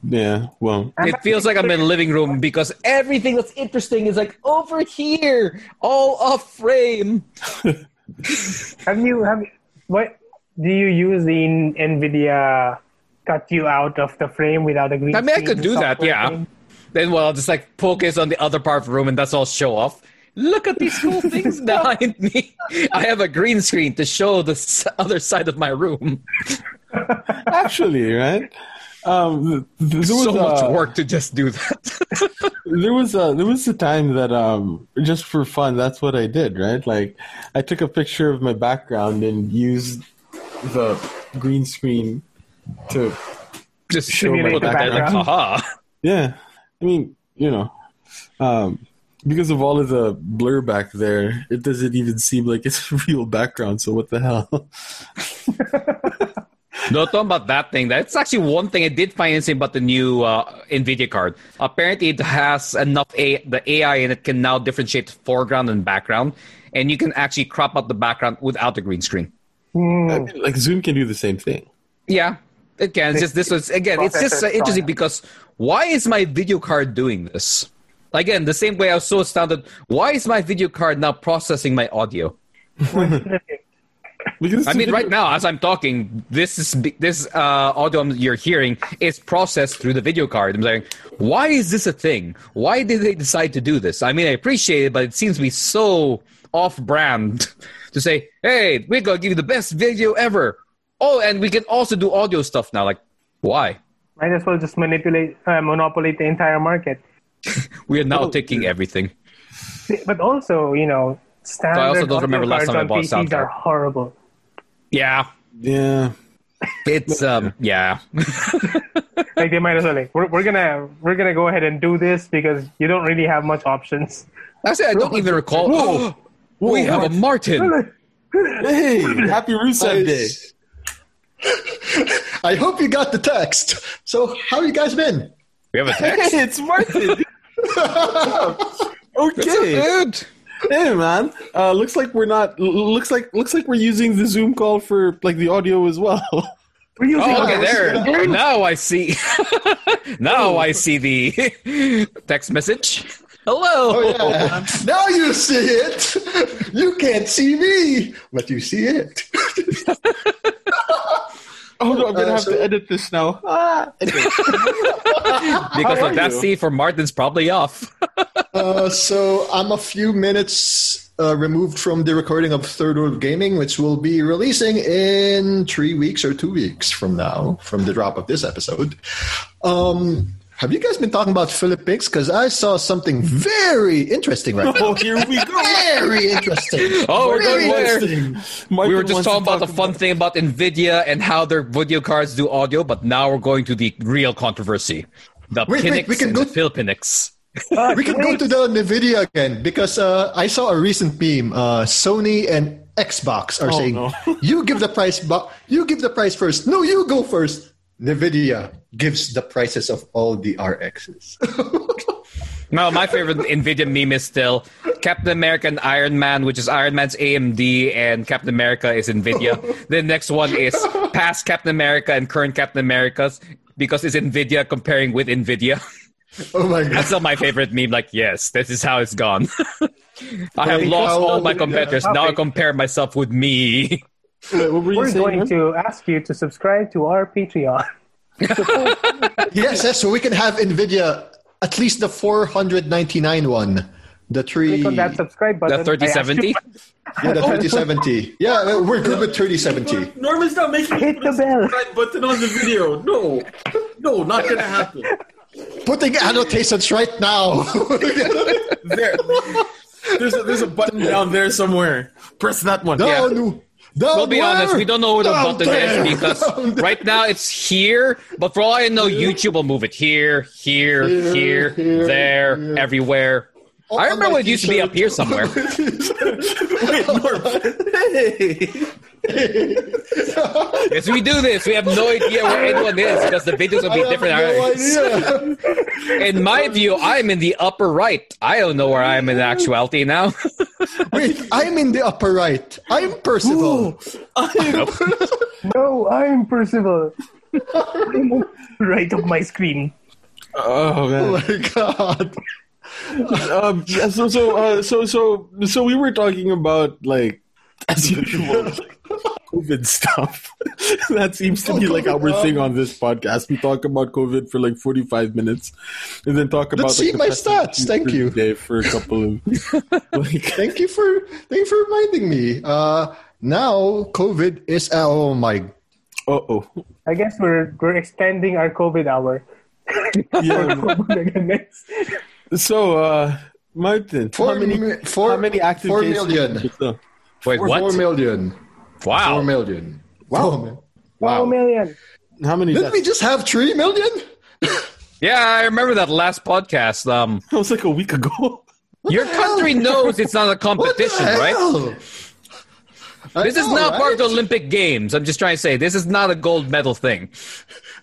Yeah, well, It feels like I'm in a living room because everything that's interesting is like over here, all off frame. What do you use the NVIDIA cut you out of the frame without a green I mean, I screen could do that, software yeah. thing? Then, well, I'll just like focus on the other part of the room and that's all show off. Look at these cool things behind me. I have a green screen to show the other side of my room. actually, right? There was So much work to just do that. there was a time that just for fun, that's what I did, right? Like, I took a picture of my background and used the green screen to Just show my simulate the background. background. Aha. Yeah, I mean, because of all of the blur back there, it doesn't even seem like it's a real background. So what the hell? No, talking about that thing. That's actually one thing I did find interesting about the new NVIDIA card. Apparently, it has enough the AI in it can now differentiate foreground and background, and you can actually crop out the background without the green screen. I mean, like Zoom can do the same thing. Yeah, it can. It's just this was again. It's just interesting because why is my video card doing this? Again, the same way I was so astounded. Why is my video card now processing my audio? Because I mean, right now, as I'm talking, this audio you're hearing is processed through the video card. I'm like, why is this a thing? Why did they decide to do this? I mean, I appreciate it, but it seems to be so off-brand to say, hey, we're going to give you the best video ever. Oh, and we can also do audio stuff now. Like, why? Might as well just monopolize the entire market. We are now taking everything. But also, standard I also don't remember audio last time I cards bought on PCs are soundcard. horrible. Yeah, Yeah. it's yeah. Like they might as well we're gonna go ahead and do this because you don't really have much options. Actually, I don't even recall. Whoa. We have a Martin. Hey, happy Rusev Day. I hope you got the text. So, how you guys been? We have a text. Hey, it's Martin. What's up, Okay. dude? Hey, man. Looks like we're not. Looks like we're using the Zoom call for like the audio as well. We're using Oh, okay, ours. there. Now I see. Now I see the text message. Hello. Oh, yeah. Now you see it. You can't see me, but you see it. Oh no, I'm gonna have to edit this now. Because How are Audacity for Martin's probably off. So I'm a few minutes removed from the recording of Third World Gaming, which will be releasing in 3 weeks or 2 weeks from now, from the drop of this episode. Have you guys been talking about Filipinx? Because I saw something very interesting right now. Oh, here we go. Very interesting. Oh, we're going there. Martin We were just wants talking to about the talk fun thing about NVIDIA and how their video cards do audio, but now we're going to the real controversy. The Wait, Pinix we can and go- the Filipinx. We can go to the NVIDIA again because I saw a recent meme. Sony and Xbox are saying, no. "You give the price, you give the price first. No, you go first." NVIDIA gives the prices of all the RXs. No, my favorite NVIDIA meme is still Captain America and Iron Man, which is Iron Man's AMD and Captain America is NVIDIA. The next one is past Captain America and current Captain America's because it's NVIDIA comparing with NVIDIA. Oh my god! That's still my favorite meme. Like, yes, this is how it's gone. I have Like lost how- all my competitors. yeah. Now I compare myself with me. Wait, what were you We're saying? going man? to ask you to subscribe to our Patreon. Yes, so we can have NVIDIA at least the 499 one, the three, Click on that subscribe button. The 3070? yeah, the 3070. Yeah, we're good with 3070. Norman's not making Hit the bell. subscribe button on the video. No, not gonna happen. Putting annotations right now. There, there's a button down there somewhere. Press that one. Down, down. We'll be honest, we don't know where the Down button there. is because right now it's here, but for all I know, YouTube will move it here, there, everywhere. I remember when it used to be up here somewhere. Wait, Norm. Hey. Yes, we do this. We have no idea where anyone is because the videos will be different. No idea. In my view, I'm in the upper right. I don't know where I am in actuality now. Wait, I'm in the upper right. I'm Percival. No, I'm Percival. Right of my screen. Oh man! Oh my god! Yeah, so we were talking about, like, as usual, COVID stuff. That seems to be like our thing on this podcast. We talk about COVID for like 45 minutes, and then talk about Let's see the my best stats. Thank you. day for a couple of. Like, Thank you for reminding me. Now COVID is oh my. I guess we're extending our COVID hour. Yeah. Bodega Nights. So, Martin, how many active 4 cases? million. Wait, what? 4 million. Wow. 4 million. Wow. 4 million. How many? Didn't we just have 3 million? Yeah, I remember that last podcast. That was like a week ago. Your country knows it's not a competition, right? This is not part of the Olympic Games. I'm just trying to say, this is not a gold medal thing.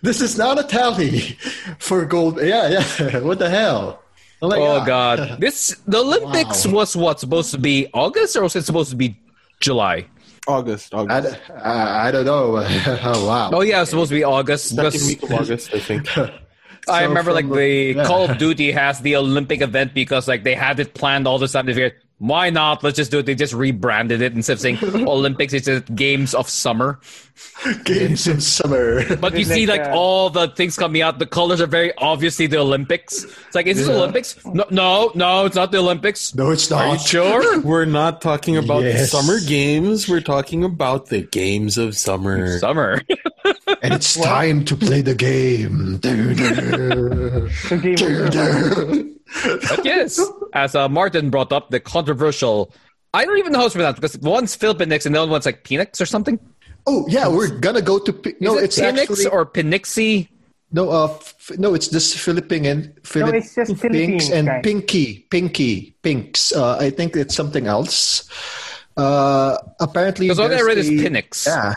This is not a tally for gold. Yeah. What the hell? Oh God! The Olympics was what, supposed to be August, or was it supposed to be July? August. I don't know. Oh, wow. Oh yeah, it was supposed to be August. Second week of August, I think. I remember like the Call of Duty has the Olympic event because like they had it planned all the time. They figured, why not? Let's just do it. They just rebranded it instead of saying Olympics. It's just Games of Summer. Games of Summer. But you see like all the things coming out. The colors are very obviously the Olympics. It's like, is this Olympics? No, it's not the Olympics. No, it's not. Are you sure? We're not talking about the Summer Games. We're talking about the Games of Summer. And it's time to play the game. But yes, as Martin brought up, the controversial, I don't even know how it's pronounced because one's Filipinx and the other one's like Penix or something. Oh yeah, we're gonna go to it's Penix actually, or Penixi. No, it's just it's just Philippines and guys. Pinx. I think it's something else. Apparently, because all I read is Penix. Yeah,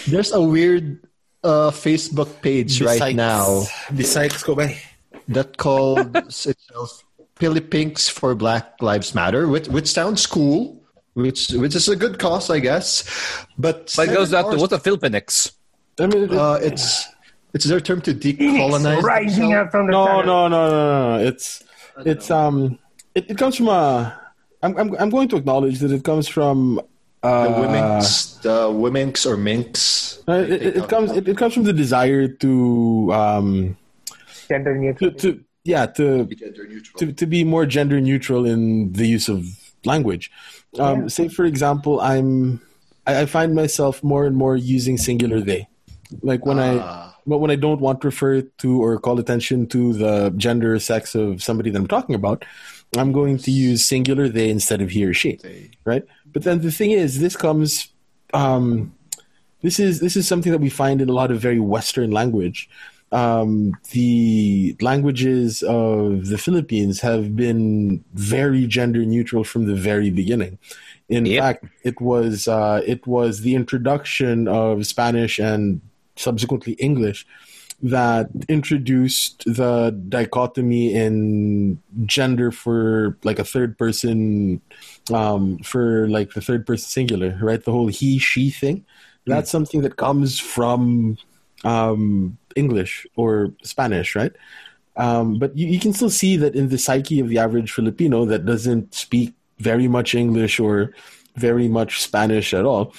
there's a weird Facebook page right now. Besides, go by. That called itself Filipinx for Black Lives Matter, which sounds cool, which is a good cause, I guess. But it goes out to what's a Filipinx? I mean, it's their term to decolonize. Rising up from the no. It comes from a. I'm going to acknowledge that it comes from the women's or minx. It comes from the desire to gender neutral. To be more gender neutral in the use of language. Say for example, I find myself more and more using singular they. Like when I don't want to refer to or call attention to the gender or sex of somebody that I'm talking about, I'm going to use singular they instead of he or she. Right? But then the thing is, this comes this is something that we find in a lot of very Western language. The languages of the Philippines have been very gender neutral from the very beginning. In fact, it was the introduction of Spanish and subsequently English that introduced the dichotomy in gender for like a third person, for like the third person singular, right? The whole he, she thing. That's something that comes from English or Spanish, right? But you can still see that in the psyche of the average Filipino that doesn't speak very much English or very much Spanish at all.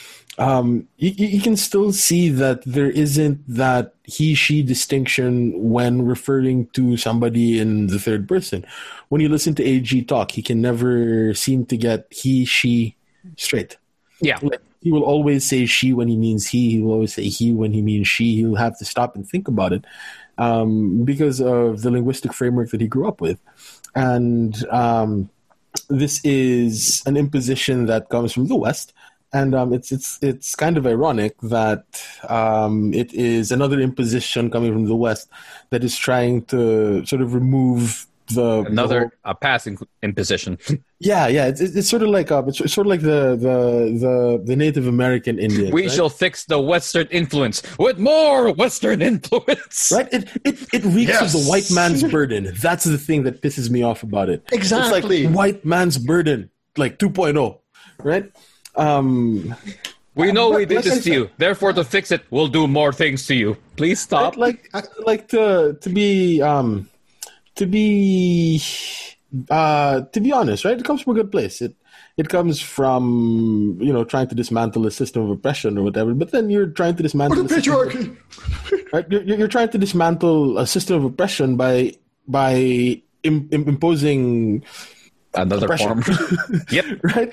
You can still see that there isn't that he-she distinction when referring to somebody in the third person. When you listen to AG talk, he can never seem to get he-she straight. Yeah. Like, he will always say she when he means he. He will always say he when he means she. He'll have to stop and think about it because of the linguistic framework that he grew up with. And this is an imposition that comes from the West. And it's kind of ironic that it is another imposition coming from the West that is trying to sort of remove a passing imposition. Yeah. It's sort of like the Native American Indian. We shall fix the Western influence with more Western influence. Right? It reeks of the white man's burden. That's the thing that pisses me off about it. Exactly. It's like white man's burden, like 2.0, right? We know we did like this to you. Therefore, to fix it, we'll do more things to you. Please stop. Like to be honest, right? It comes from a good place. It comes from trying to dismantle a system of oppression or whatever. But then you're trying to dismantle the patriarchy. Right? You're trying to dismantle a system of oppression by imposing Another oppression. form. Yep. Right?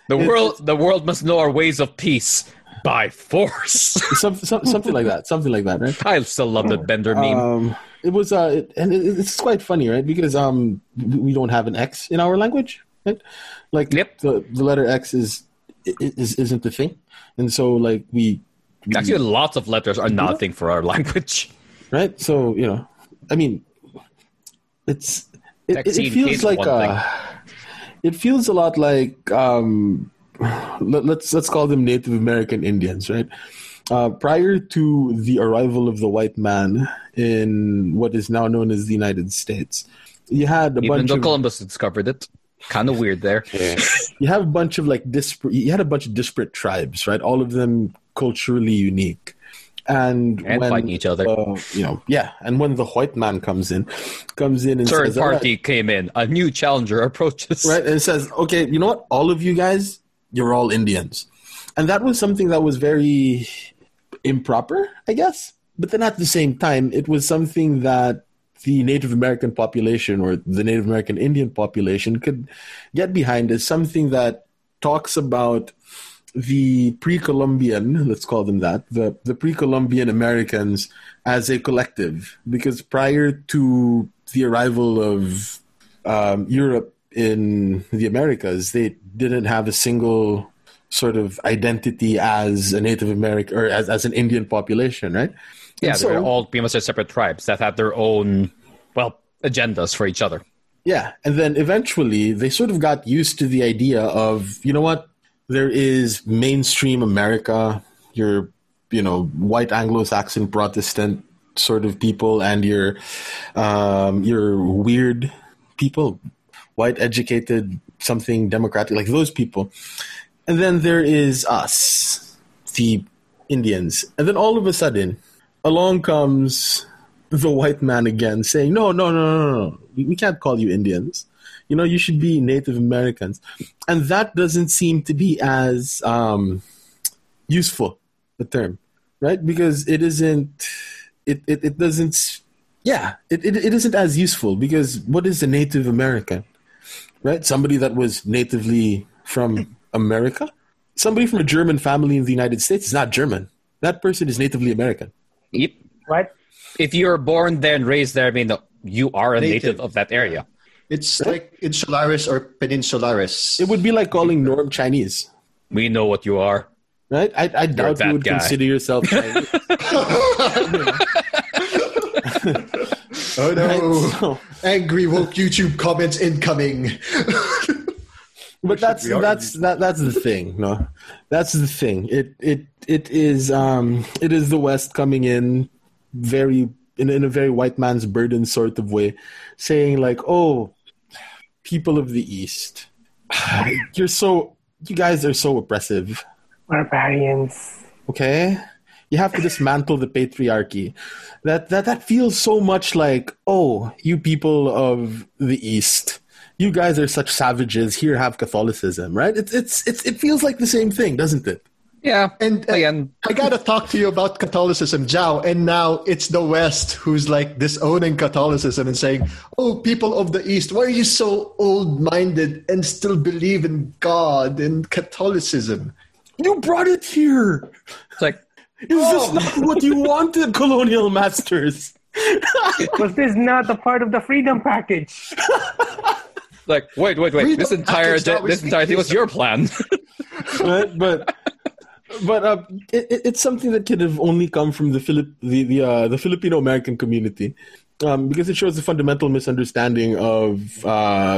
The world must know our ways of peace by force. Something like that. Something like that, right? I still love the Bender meme. It was it's quite funny, right? Because we don't have an X in our language, right? Like Yep. the letter X isn't the thing, and so like we Actually, lots of letters are not a thing for our language. right. So I mean, it feels like it feels a lot like let's call them Native American Indians, right? Prior to the arrival of the white man in what is now known as the United States, you had Even though Columbus discovered it. Kind of weird there. Yeah. You have a bunch of disparate tribes, right? All of them culturally unique. And when, fighting each other. And when the white man comes in and Third says, party came in. A new challenger approaches. right, and says, okay, you know what? All of you guys, you're all Indians. And that was something that was very improper, I guess. But then at the same time, it was something that the Native American population or the Native American Indian population could get behind as something that talks about the pre-Columbian, let's call them that, the pre-Columbian Americans as a collective. Because prior to the arrival of Europe in the Americas, they didn't have a single sort of identity as a Native American or as an Indian population, right? Yeah, And they're all pretty much separate tribes that have their own, agendas for each other. Yeah, and then eventually they sort of got used to the idea of, you know what, there is mainstream America, your, white Anglo-Saxon Protestant sort of people, and your weird people, white educated, something democratic, like those people. And then there is us, the Indians. And then all of a sudden, along comes the white man again saying, no. We can't call you Indians. You should be Native Americans. And that doesn't seem to be as useful, the term, right? Because it isn't as useful because what is a Native American, right? Somebody that was natively from America? Somebody from a German family in the United States is not German. That person is natively American. Yep. What? If you're born there and raised there, I mean, you are a native of that area. It's like insularis or peninsularis. It would be like calling Norm Chinese. We know what you are. Right? I doubt that you would guy. consider yourself Chinese. Oh no! Right? So, Angry woke YouTube comments incoming. but that's the thing. No, that's the thing. It is the West coming in in a very white man's burden sort of way, saying like, oh, people of the East, you guys are so oppressive. Barbarians. Okay? You have to dismantle the patriarchy. That feels so much like, oh, you people of the East, you guys are such savages. Here, have Catholicism, right? It feels like the same thing, doesn't it? Yeah. And again, I gotta talk to you about Catholicism, Joao. And now it's the West who's like disowning Catholicism and saying, "Oh, people of the East, why are you so old-minded and still believe in God and Catholicism?" You brought it here. it's like, Is this not what you wanted, colonial masters? Was this not a part of the freedom package? wait. This entire thing was your plan. Right? But it's something that could have only come from the Filipino American community, because it shows the fundamental misunderstanding of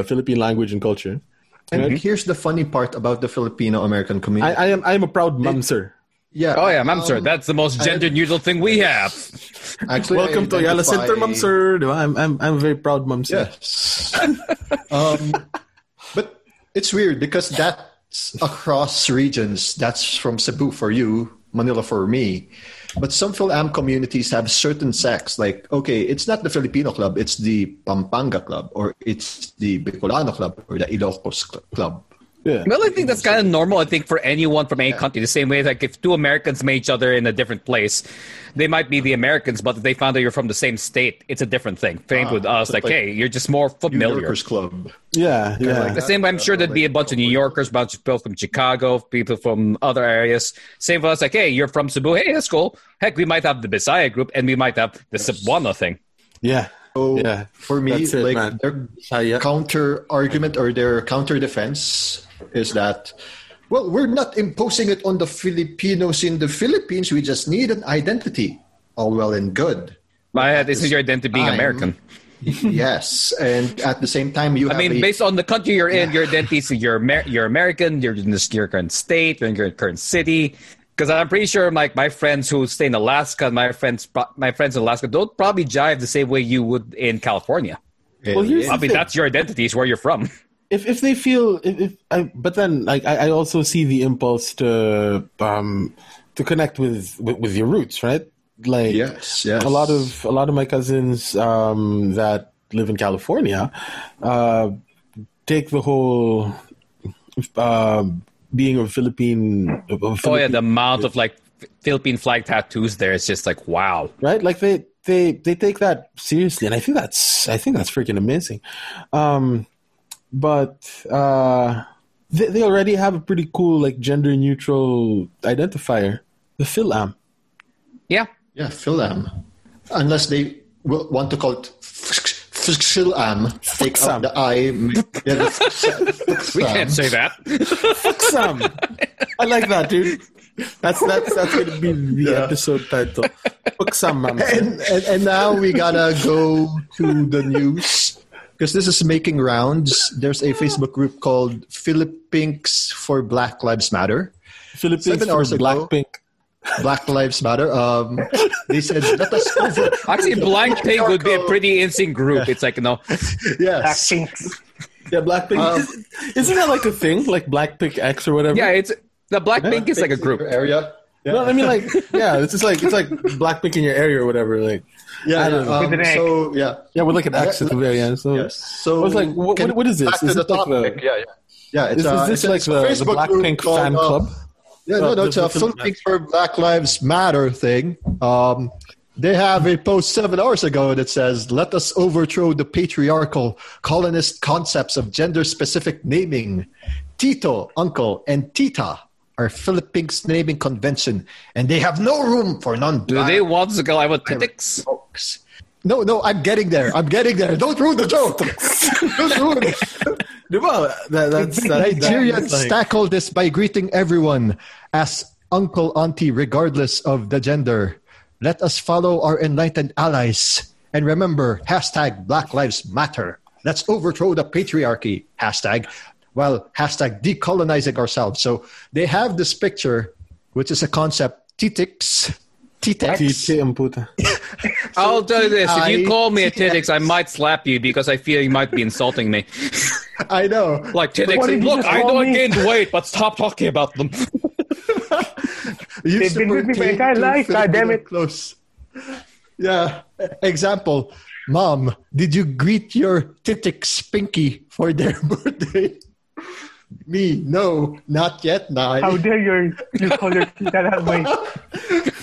Philippine language and culture. And here's the funny part about the Filipino American community. I am a proud mamser. Yeah. Oh yeah, Mamsir. That's the most gender neutral thing we have. Actually, Welcome to Ayala Center, mamser. I'm a very proud mamser. Yes. But it's weird because that across regions. That's from Cebu for you, Manila for me. But some Phil-Am communities have certain sects. Like, okay, it's not the Filipino club, it's the Pampanga club, or it's the Bicolano club, or the Ilocos club. Yeah. Well, I think that's kind of normal. I think for anyone from any country, the same way like if two Americans met each other in a different place, they might be the Americans, but if they found out you're from the same state, it's a different thing. Same with us, like, hey, you're just more familiar. New Yorkers Club. Yeah. The same way, I'm sure there'd be a bunch of New Yorkers, a bunch of people from Chicago, people from other areas. Same for us, like, hey, you're from Cebu. Hey, that's cool. Heck, we might have the Bisaya group, and we might have the Cebuano thing. Yeah. So Yeah. for me, That's it, like man. their counter argument or their counter defense is that, well, we're not imposing it on the Filipinos in the Philippines. We just need an identity. All well and good. This is your identity being American. Yes, and at the same time, you. I mean, based on the country you're in, your identity is you're American. You're in your current state, you're in your current city. Because I'm pretty sure, like my friends who stay in Alaska, my friends in Alaska don't probably jive the same way you would in California. Well, here's I mean, that's your identity, is where you're from. If they feel, but then like I also see the impulse to connect with your roots, right? Like yes. a lot of my cousins that live in California take the whole being a Philippine. The amount of like Philippine flag tattoos there is just like wow, right? Like they take that seriously, and I think that's freaking amazing. But they already have a pretty cool like gender neutral identifier, the Phil-Am. Yeah. Yeah, Phil-Am. Unless they will want to call it Phil-Am. Take out the I. We can't say that. Phil-Am. I like that, dude. That's going to be the episode title. Phil-Am. And now we gotta go to the news. Because this is making rounds. There's a Facebook group called Filipinx for Black Lives Matter. Filipinx for Blackpink. Black Lives Matter. They said, let us over. Actually, Blackpink would be a pretty insane group. It's like, Yes. Blackpink. Yeah, Blackpink. Isn't that like a thing? Like Blackpink X or whatever? Yeah, the Blackpink is like a group. Area. Yeah. No, I mean like, yeah, it's like Blackpink in your area or whatever. Like, yeah. Yeah, with like an X at the very end. So, yes. So I was like, what is this? Back to the topic. Yeah. Is this like the Blackpink fan club? Yeah, no, it's a Filipinx for Black Lives Matter thing. They have a post 7 hours ago that says, let us overthrow the patriarchal colonist concepts of gender-specific naming. Tito, uncle, and tita are Filipinx naming convention, and they have no room for non-black. Do they want to go with Titx? Folks. No, I'm getting there. Don't ruin the joke. Don't ruin it. Nigerians tackle this by greeting everyone as uncle, auntie, regardless of the gender. Let us follow our enlightened allies. And remember, hashtag Black Lives Matter. Let's overthrow the patriarchy. Hashtag decolonizing ourselves. So they have this picture, which is a concept, Titx. I'll tell you this. If you call me a Titx, I might slap you because I feel you might be insulting me. I know. Like Titx, look, I know I gained weight, but stop talking about them. They've been with me my entire life, God damn it. Close. Yeah. Example, Mom, did you greet your Titx Pinky for their birthday? Me, no, not yet. Nah. How dare you call your tita that way?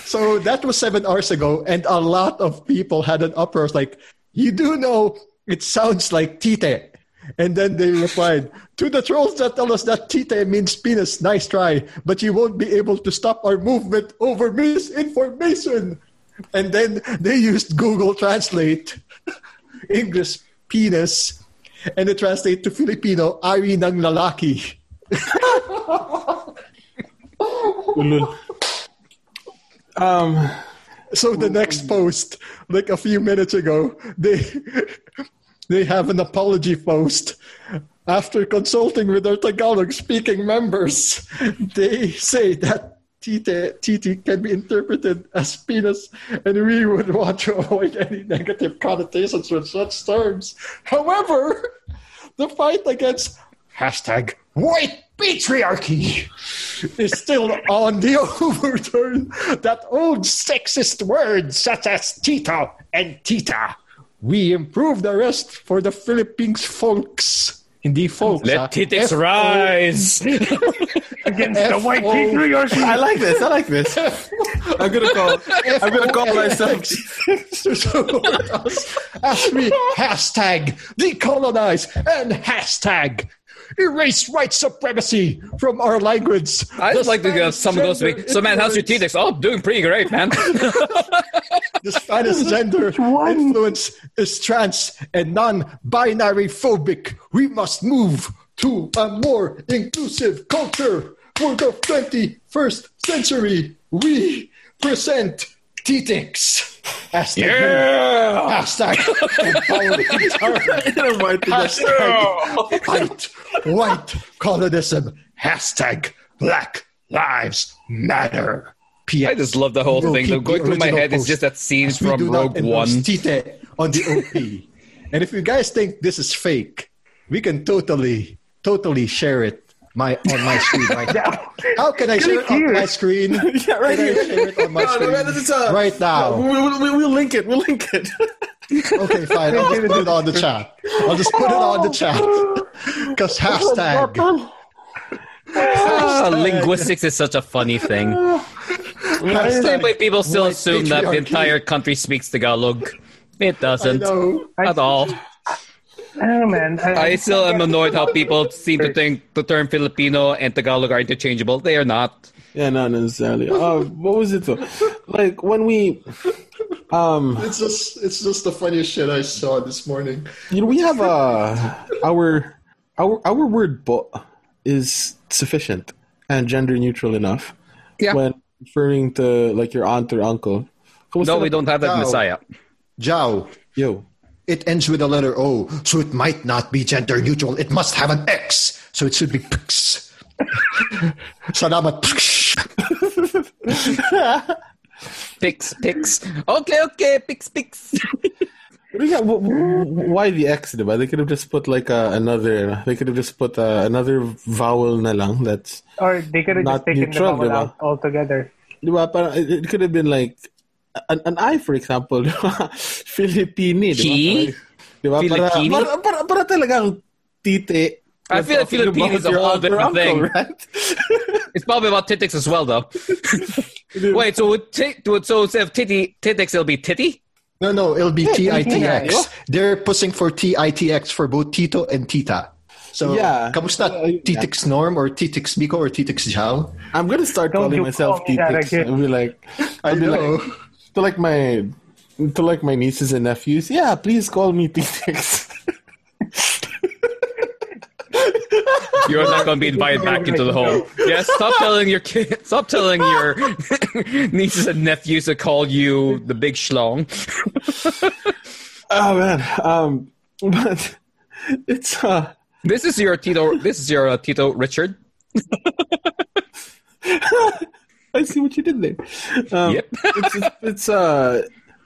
So that was 7 hours ago, and a lot of people had an uproar like, you do know it sounds like tite. And then they replied, to the trolls that tell us that tite means penis, nice try, but you won't be able to stop our movement over misinformation. And then they used Google Translate, English penis, and it translates to Filipino, ari ng lalaki. So the next post, like a few minutes ago, they have an apology post. After consulting with our Tagalog-speaking members, they say that titi can be interpreted as penis, and we would want to avoid any negative connotations with such terms. However, the fight against hashtag white patriarchy is still on the overturn. That old sexist words such as tito and tita. We improve the rest for the Filipinx folks. Hindi folks. Let Titx rise Against the white patriarchy. I like this. I'm gonna call myself. As we hashtag decolonize and hashtag erase white supremacy from our language. I just like to go. Someone goes to me. So, man, how's your Titx? Oh, doing pretty great, man. The Spanish gender influence is trans and non-binary phobic. We must move to a more inclusive culture for the 21st century. We present Titx. Hashtag white colonism. Hashtag Black Lives Matter. I just love the whole thing. Going through my head is just that scene from Rogue One. Tite on the OP. And if you guys think this is fake, we can totally share it on my screen right now. How can I share it on my screen? Yeah, right here. Share it on my screen right now. We'll link it. Okay, fine. I'll just put it on the chat. Because hashtag linguistics is such a funny thing. Same way people still assume that the entire country speaks Tagalog. It doesn't at all. I don't know, man. I still am annoyed how people seem to think the term Filipino and Tagalog are interchangeable. They are not. Yeah, not necessarily. What was it though? Like when we, it's just the funniest shit I saw this morning. We have our word is sufficient and gender neutral enough. Yeah. When referring to like your aunt or uncle. No, we don't have that Messiah. Joao. Yo. It ends with a letter O, so it might not be gender neutral. It must have an X, so it should be Pix. Salamat. Pix. Okay, Pix. Why the X, diba? They could have just put like another. They could have just put another vowel na lang. That's or they could have just taken neutral, the vowel out altogether. Diba? It could have been like an I, for example. Filipini, diba? Filipini? Para talagang tite. I feel like Filipino is a whole different thing. Right? It's probably about Titx as well, though. Wait, so instead of Titx, it'll be Titty? No, it'll be Titx. They're pushing for Titx for both Tito and Tita. So, kamusta Titx Norm or Titx Miko or Titx Joao? I'm gonna start calling myself Titx. I'll be like, to like my nieces and nephews. Yeah, please call me Titx. You're not going to be invited back into the home. Yes, stop telling your nieces and nephews to call you the big schlong. Oh man, but it's This is your Tito. This is your Tito Richard. I see what you did there. Yep.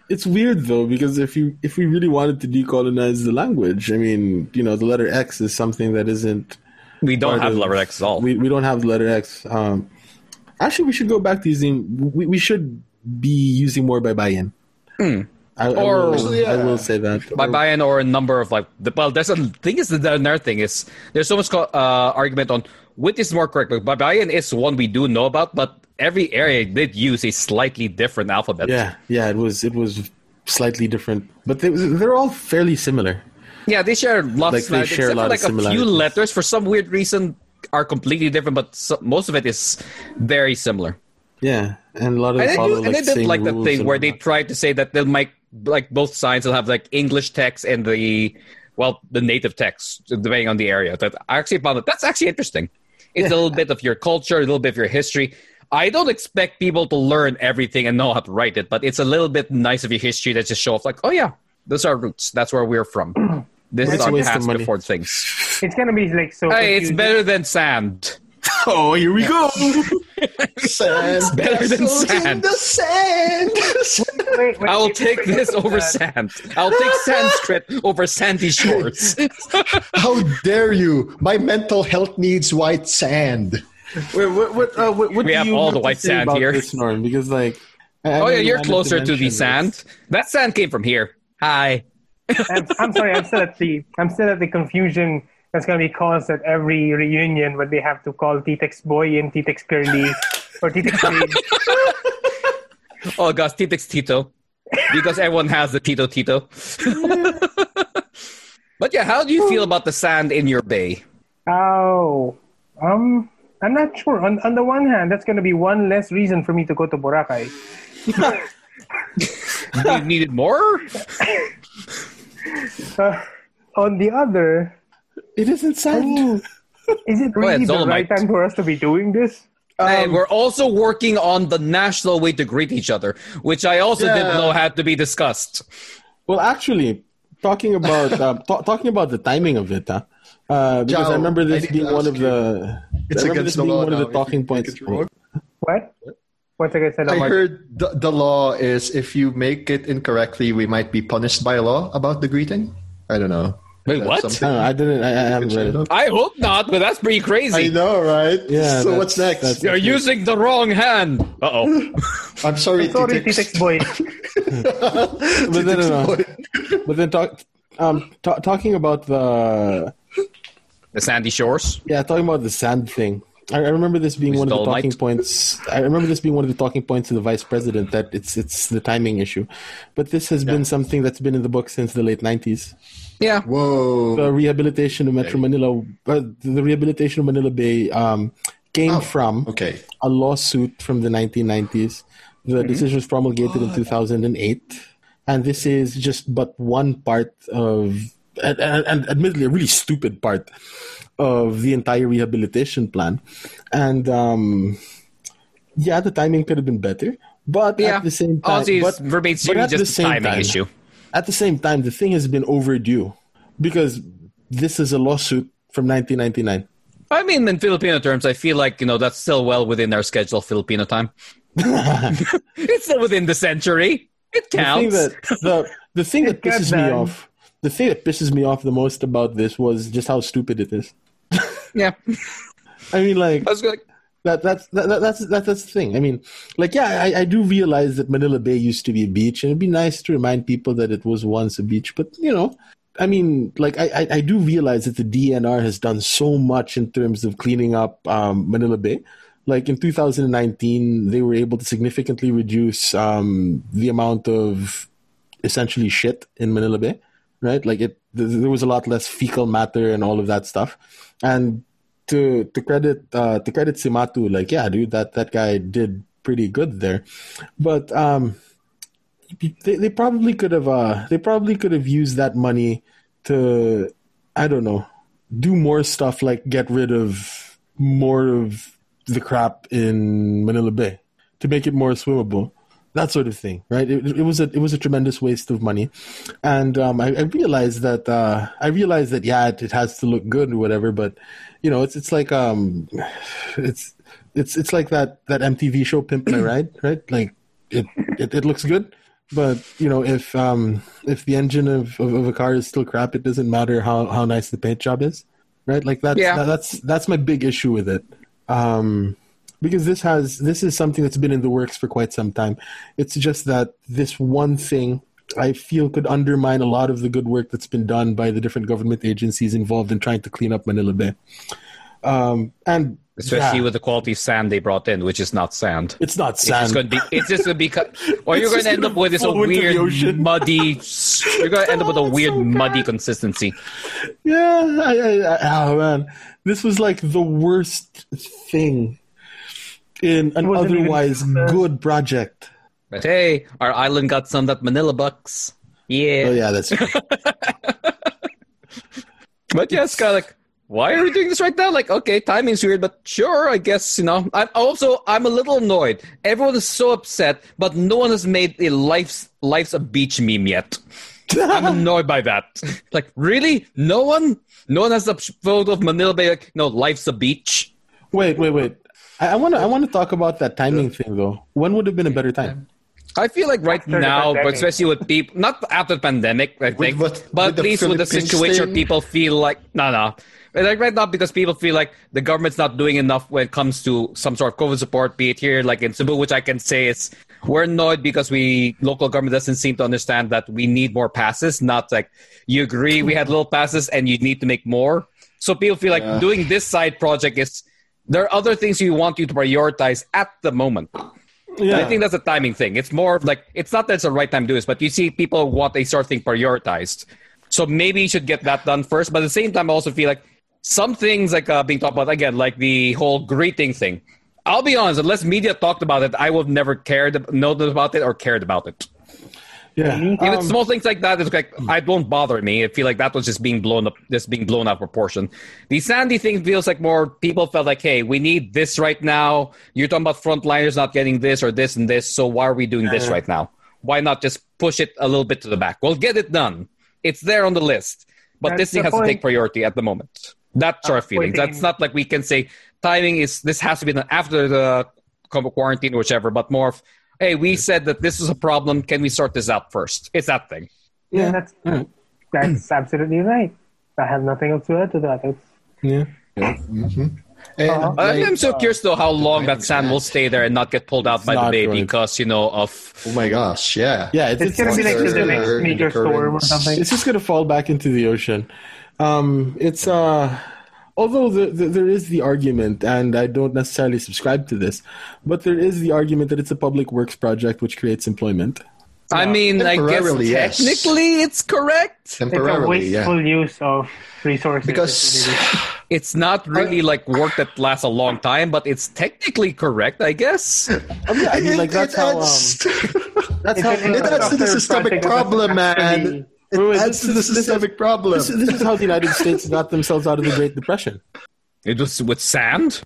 It's weird though, because if we really wanted to decolonize the language, I mean, the letter X is something that isn't. We don't have the letter X at all. We don't have the letter X. Actually, we should go back to using. We should be using more Baybayin. I will say that Baybayin or a number of there's a thing is another thing is there's so much argument on which is more correct. But Baybayin is one we do know about, but every area did use a slightly different alphabet. Yeah, it was slightly different, but they're all fairly similar. Yeah, they share lots of similarities. Except for a few letters, for some weird reason, are completely different, but most of it is very similar. Yeah, and a lot of them follow and they did like the thing where they tried to say that they'll make both sides will have English text and the native text, depending on the area. That I actually found that's actually interesting. It's a little bit of your culture, a little bit of your history. I don't expect people to learn everything and know how to write it, but it's a little bit nice of your history that just show off oh yeah, those are our roots. That's where we're from. This is our past before things. It's gonna be so. Hey, it's better than sand. Oh, here we go. Sand better than castles sand. in the sand. Wait, I will wait, take wait, this wait, over wait. sand. I'll take Sanskrit over sandy shores. How dare you? My mental health needs white sand. Wait, what We do have you all have the to white say sand about here. this, Norm? Because like, I Oh know yeah, you you're wanted closer to the mention sand. this. That sand came from here. Hi. I'm sorry. I'm still at the confusion that's going to be caused at every reunion when they have to call Titx boy and Titx girly or Titx babe. Oh gosh, Titx Tito. Because everyone has the Tito Tito. But yeah, how do you feel about the sand in your bay? Oh, I'm not sure. On the one hand, that's going to be one less reason for me to go to Boracay. You needed more? On the other, It isn't sand. is it really it's the Dolomite. right time for us to be doing this? And we're also working on the national way to greet each other, which I also didn't know had to be discussed. Well, actually, talking about talking about the timing of it, because Joao, I remember I this need being to one ask of the. It's I remember against this the being law one of now the if talking you points. make it wrong. What? What's like I said? I heard the law is if you make it incorrectly, we might be punished by law about the greeting. I don't know. Wait, That's what? something I didn't. I haven't read it. I hope not, but that's pretty crazy. I know, right? Yeah, So that's- what's next? that's- You're using the wrong hand. Uh-oh. I'm sorry, Sorry, Titx. Titx boy. But then, but then talking about the The sandy shores. talking about the sand thing. I remember this being With one of the Dolomite? talking points. I remember this being one of the talking points to the vice president that it's the timing issue, but this has been something that's been in the book since the late 90s. Yeah. Whoa. The rehabilitation of Metro Manila, the rehabilitation of Manila Bay came from a lawsuit from the 1990s. The decision was promulgated in 2008, and this is just but one part of, and admittedly a really stupid part of the entire rehabilitation plan. And the timing could have been better, but Yeah. at the same time, Aussie's remains but at just the a same timing time- issue. At the same time, the thing has been overdue because this is a lawsuit from 1999. I mean, in Filipino terms, I feel like, that's still well within our schedule, Filipino time. It's still within the century. It counts. The thing that got pisses me done. off. The thing that pisses me off the most about this was just how stupid it is. Yeah. I mean, like I was like, that's the thing. I mean, like, yeah, I do realize that Manila Bay used to be a beach, and it'd be nice to remind people that it was once a beach. But I mean, like, I do realize that the DNR has done so much in terms of cleaning up Manila Bay. Like in 2019, they were able to significantly reduce the amount of essentially shit in Manila Bay, right? Like there was a lot less fecal matter and all of that stuff. And to credit Simatu, like, yeah, dude, that guy did pretty good there. But they probably could have used that money to, I don't know, do more stuff like get rid of more of the crap in Manila Bay to make it more swimmable, that sort of thing, right? It was a tremendous waste of money, and I realized that it has to look good or whatever, but it's like it's like that MTV show Pimp My Ride, right? Like it looks good, but if the engine of a car is still crap, it doesn't matter how nice the paint job is, right? Like that's my big issue with it. Because this is something that's been in the works for quite some time. It's just that this one thing I feel could undermine a lot of the good work that's been done by the different government agencies involved in trying to clean up Manila Bay. And especially with the quality of sand they brought in, which is not sand. It's not sand. It's just going to be or you're going to end up with this weird muddy. You're going to end up with a weird muddy consistency. Yeah, oh man, this was like the worst thing in an otherwise good project. But hey, our island got some of that Manila bucks. Yeah. Oh yeah, that's true. But yeah, it's kind of like, why are we doing this right now? Like, okay, timing's weird, but sure, I guess, I'm a little annoyed. Everyone is so upset, but no one has made a life's a beach meme yet. I'm annoyed by that. Like, really? No one has a photo of Manila Bay, like, life's a beach. Wait. I want to talk about that timing thing though. When would have been a better time? I feel like right After the now, but pandemic. especially with people, not after the pandemic, I think, with but the at least with the Filipinx situation where thing? people feel like, no. Like right now, because people feel like the government's not doing enough when it comes to some sort of COVID support, be it here, like in Cebu, which I can say is we're annoyed because local government doesn't seem to understand that we need more passes, not like you agree we had little passes and you need to make more. So people feel like doing this side project there are other things you want you to prioritize at the moment. Yeah. I think that's a timing thing. It's more of like, it's not that it's the right time to do this, but you see people want a sort of thing prioritized. So maybe you should get that done first. But at the same time, I also feel like some things like being talked about, again, like the whole greeting thing. I'll be honest, unless media talked about it, I would have never known about it or cared about it. Yeah. Even small things like that, it's like, it won't bother me. I feel like that was just being blown out of proportion. The Sandy thing feels like more people felt like, hey, we need this right now. You're talking about frontliners not getting this or this and this, so why are we doing this right now? Why not just push it a little bit to the back? We'll get it done. It's there on the list. But That's this thing the has to take point. priority at the moment. That's our feeling. That's not like we can say timing this has to be done after the quarantine or whichever, but more of, hey, we said that this is a problem. Can we sort this out first? It's that thing. Yeah, that's absolutely right. I have nothing else to add to that. And I'm so curious though how long that sand will stay there and not get pulled out by the not bay going- because of oh my gosh, yeah. Yeah, It's gonna be like the next Current major storm or currents. something. It's just going to fall back into the ocean. It's although there is the argument, and I don't necessarily subscribe to this, but there is the argument that it's a public works project which creates employment. I mean, I guess Temporarily, yes. technically it's correct. It's a Temporarily, yeah. wasteful use of resources. Because It's not really like work that lasts a long time, but it's technically correct, I guess. I mean, like that's how. That's how. it adds to the systemic problem, man. It Wait, adds to the systemic problem. This is how the United States got themselves out of the Great Depression. It was with sand.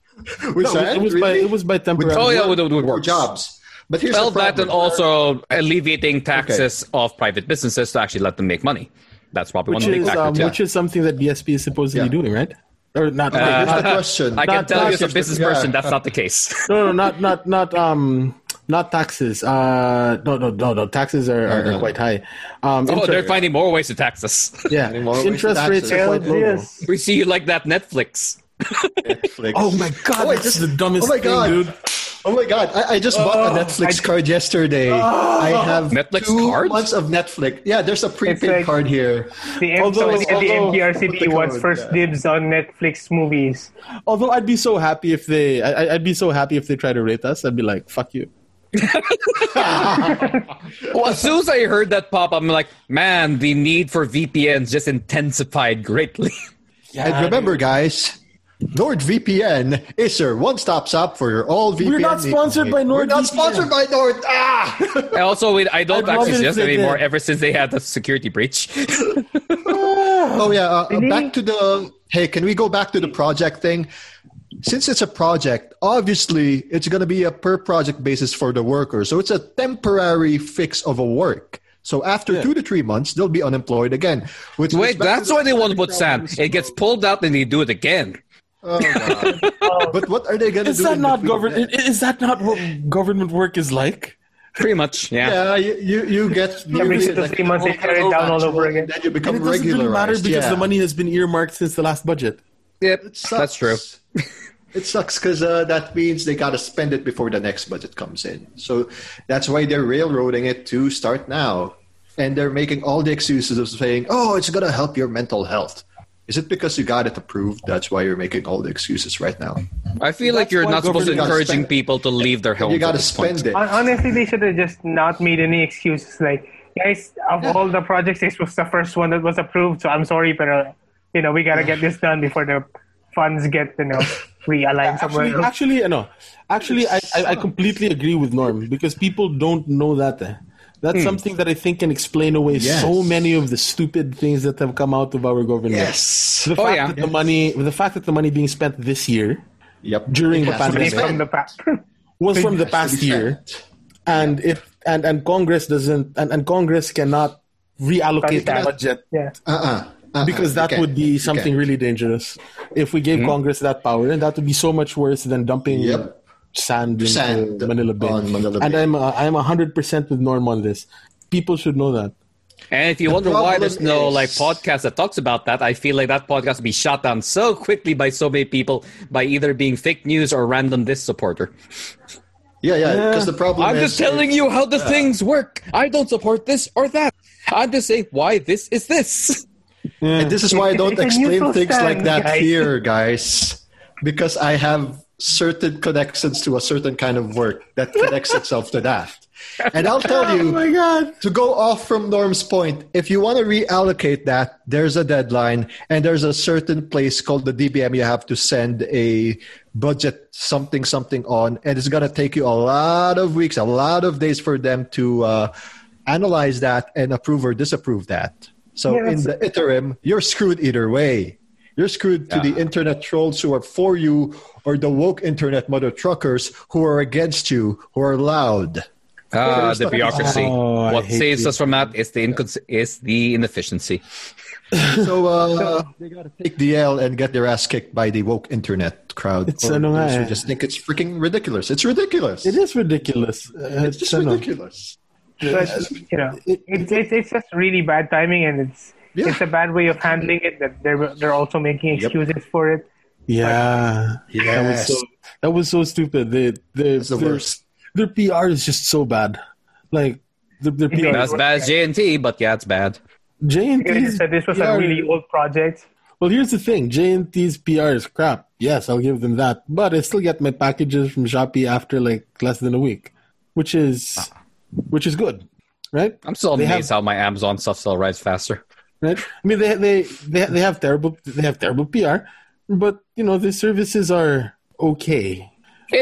With No, sand, it was by temporary. Oh yeah, with More work. jobs. But here's Well, the that problem. and also alleviating taxes of private businesses to actually let them make money. That's probably one of the big factors. Yeah. Which is something that BSP is supposedly doing, right? Or not? Here's the question. I can Not tell you as a taxes, business yeah. person, that's not the case. No, not taxes. No. Taxes are quite high. They're finding more ways to tax us. Yeah, more ways to interest tax rates us. are quite low. Yes. We see you like that Netflix. Netflix. Oh my god, Oh, I that's just- the dumbest oh my God. thing, dude. Oh my god! I just bought a Netflix card yesterday. I have Netflix 2 cards? months of Netflix. Yeah, there's a prepaid like- card here. The Although- MTRCB although- wants first dibs on Netflix movies. Although I'd be so happy if they, I'd be so happy if they try to rate us. I'd be like, fuck you. Well, as soon as I heard that pop up, I'm like, man, the need for VPNs just intensified greatly. And remember, guys, NordVPN is your one-stop shop for your all VPN. We're not sponsored by We're not NordVPN. sponsored by Nord. Ah! And also, I don't I'd love actually it if suggest it they anymore did. ever since they had the security breach. Oh yeah. Back to the. Hey, can we go back to the project thing? Since it's a project, obviously it's going to be a per project basis for the workers. So it's a temporary fix of a work. So after 2 to 3 months, they'll be unemployed again. Which Wait, that's why they want to put sand. It gets pulled out and they do it again. Oh, God. But what are they going to do? Is that in not between government? Is that not what government work is like? Pretty much, yeah. Yeah, you get Every 2 to 3 months, they tear it down all over again. Then you become And it doesn't really matter regularized. because Yeah. the money has been earmarked since the last budget. Yep, It sucks. that's true. It sucks because that means they got to spend it before the next budget comes in. So that's why they're railroading it to start now. And they're making all the excuses of saying, oh, it's going to help your mental health. Is it because you got it approved? That's why you're making all the excuses right now. I feel like That's you're why not supposed to government gotta encouraging spend it. people to leave their homes. You got at to this point. spend it. Honestly, they should have just not made any excuses. Like, guys, of all the projects, this was the first one that was approved. So I'm sorry, but we gotta get this done before the funds get realigned somewhere else. Actually, I completely agree with Norm because people don't know that. That's something that I think can explain away Yes. so many of the stupid things that have come out of our government. Yes. The fact yeah. that the fact that the money being spent this year Yep. during the It has to be pandemic From the past. was from the It has to past be year, spent. and Congress doesn't and Congress cannot reallocate the Cut that. budget Yeah. Because that would be something really dangerous if we gave Congress that power, and that would be so much worse than dumping sand into Manila Bay. And I'm 100% with Norm on this. People should know that. And if you wonder why there's no podcast that talks about that, I feel like that podcast would be shot down so quickly by so many people by either being fake news or random this supporter. Yeah. Because the problem I'm just telling you how the things work. I don't support this or that. I'm just saying why this is this. And this is why I don't explain things like that here, guys. Because I have certain connections to a certain kind of work that connects itself to that. And I'll tell you, to go off from Norm's point, if you want to reallocate that, there's a deadline and there's a certain place called the DBM you have to send a budget something on, and it's going to take you a lot of weeks, a lot of days for them to analyze that and approve or disapprove that. So in the interim, you're screwed either way. You're screwed to the internet trolls who are for you or the woke internet mother truckers who are against you, who are loud. The bureaucracy. What saves us from that is the inefficiency. So they got to take the L and get their ass kicked by the woke internet crowd. It's those who just think it's freaking ridiculous. It's ridiculous. It is ridiculous. It's just ridiculous. But it's just really bad timing, and it's a bad way of handling it. That they're also making excuses for it. Yeah, that was so stupid. It's the worst. Their PR is just so bad. Like their PR as bad as J&T, but it's bad. J&T's said this was a really old project. Well, here's the thing: J&T's PR is crap. Yes, I'll give them that, but I still get my packages from Shopee after like less than a week, which is good, right? I'm still amazed how my Amazon stuff still arrives faster. Right? I mean, they have terrible PR, but the services are okay.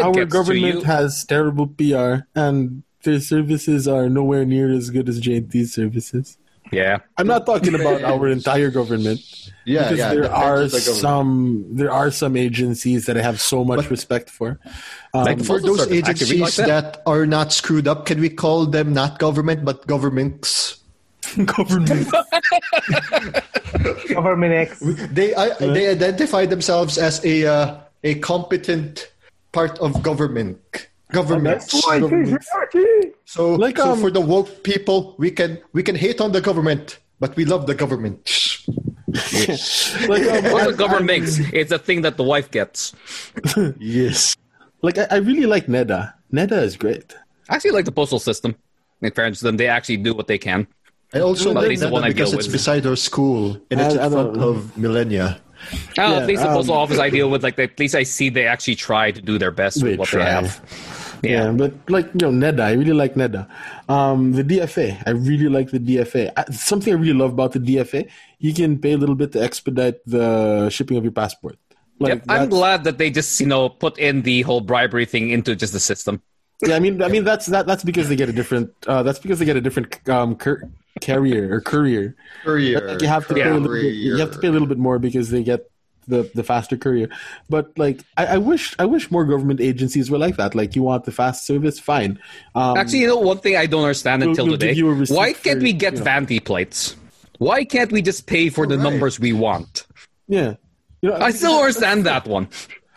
Our government has terrible PR, and their services are nowhere near as good as J&T's services. Yeah, I'm not talking about our entire government. Because there are some agencies that I have so much respect for. For those agencies that are not screwed up, can we call them not government but governments? Government. Government X. They identify themselves as a competent part of government. So for the woke people, we can hate on the government, but we love the government. What the government makes, it's a thing that the wife gets. Yes. I really like NEDA. NEDA is great. I actually like the postal system. In fairness to them, they actually do what they can. I also like NEDA because it's beside our school and it's in front of millennia. At least the postal office I deal with, at least I see they actually try to do their best with what they have. Yeah, but NEDA, I really like NEDA. The DFA, I really like the DFA. Something I really love about the DFA, you can pay a little bit to expedite the shipping of your passport. I'm glad that they just put in the whole bribery thing into just the system. Yeah, I mean that's because they get a different carrier or courier. You have to pay a little bit. You have to pay a little bit more because they get the faster courier. But I wish more government agencies were like that. You want the fast service, fine. Actually, one thing I don't understand until today: why can't we get vanity plates? Why can't we just pay for the numbers we want? Yeah, I still don't understand that one.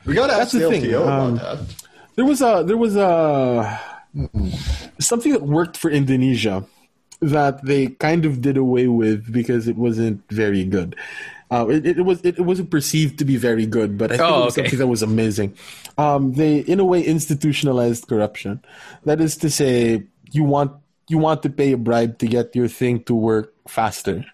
We gotta ask the LTO about that. There was something that worked for Indonesia that they kind of did away with because it wasn't very good. It wasn't perceived to be very good, but I think it was something that was amazing. They, in a way, institutionalized corruption. That is to say, you want to pay a bribe to get your thing to work faster.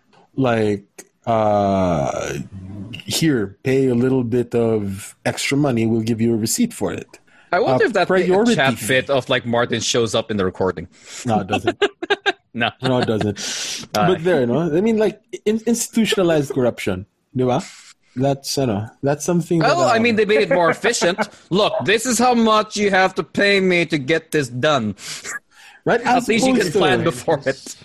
Here, pay a little bit of extra money. We'll give you a receipt for it. I wonder if that chat bit of Martin shows up in the recording. No, it doesn't. No, it doesn't. But there, I mean, institutionalized corruption, diba? That's something. I mean, they made it more efficient. Look, this is how much you have to pay me to get this done. Right? At least you can plan before it.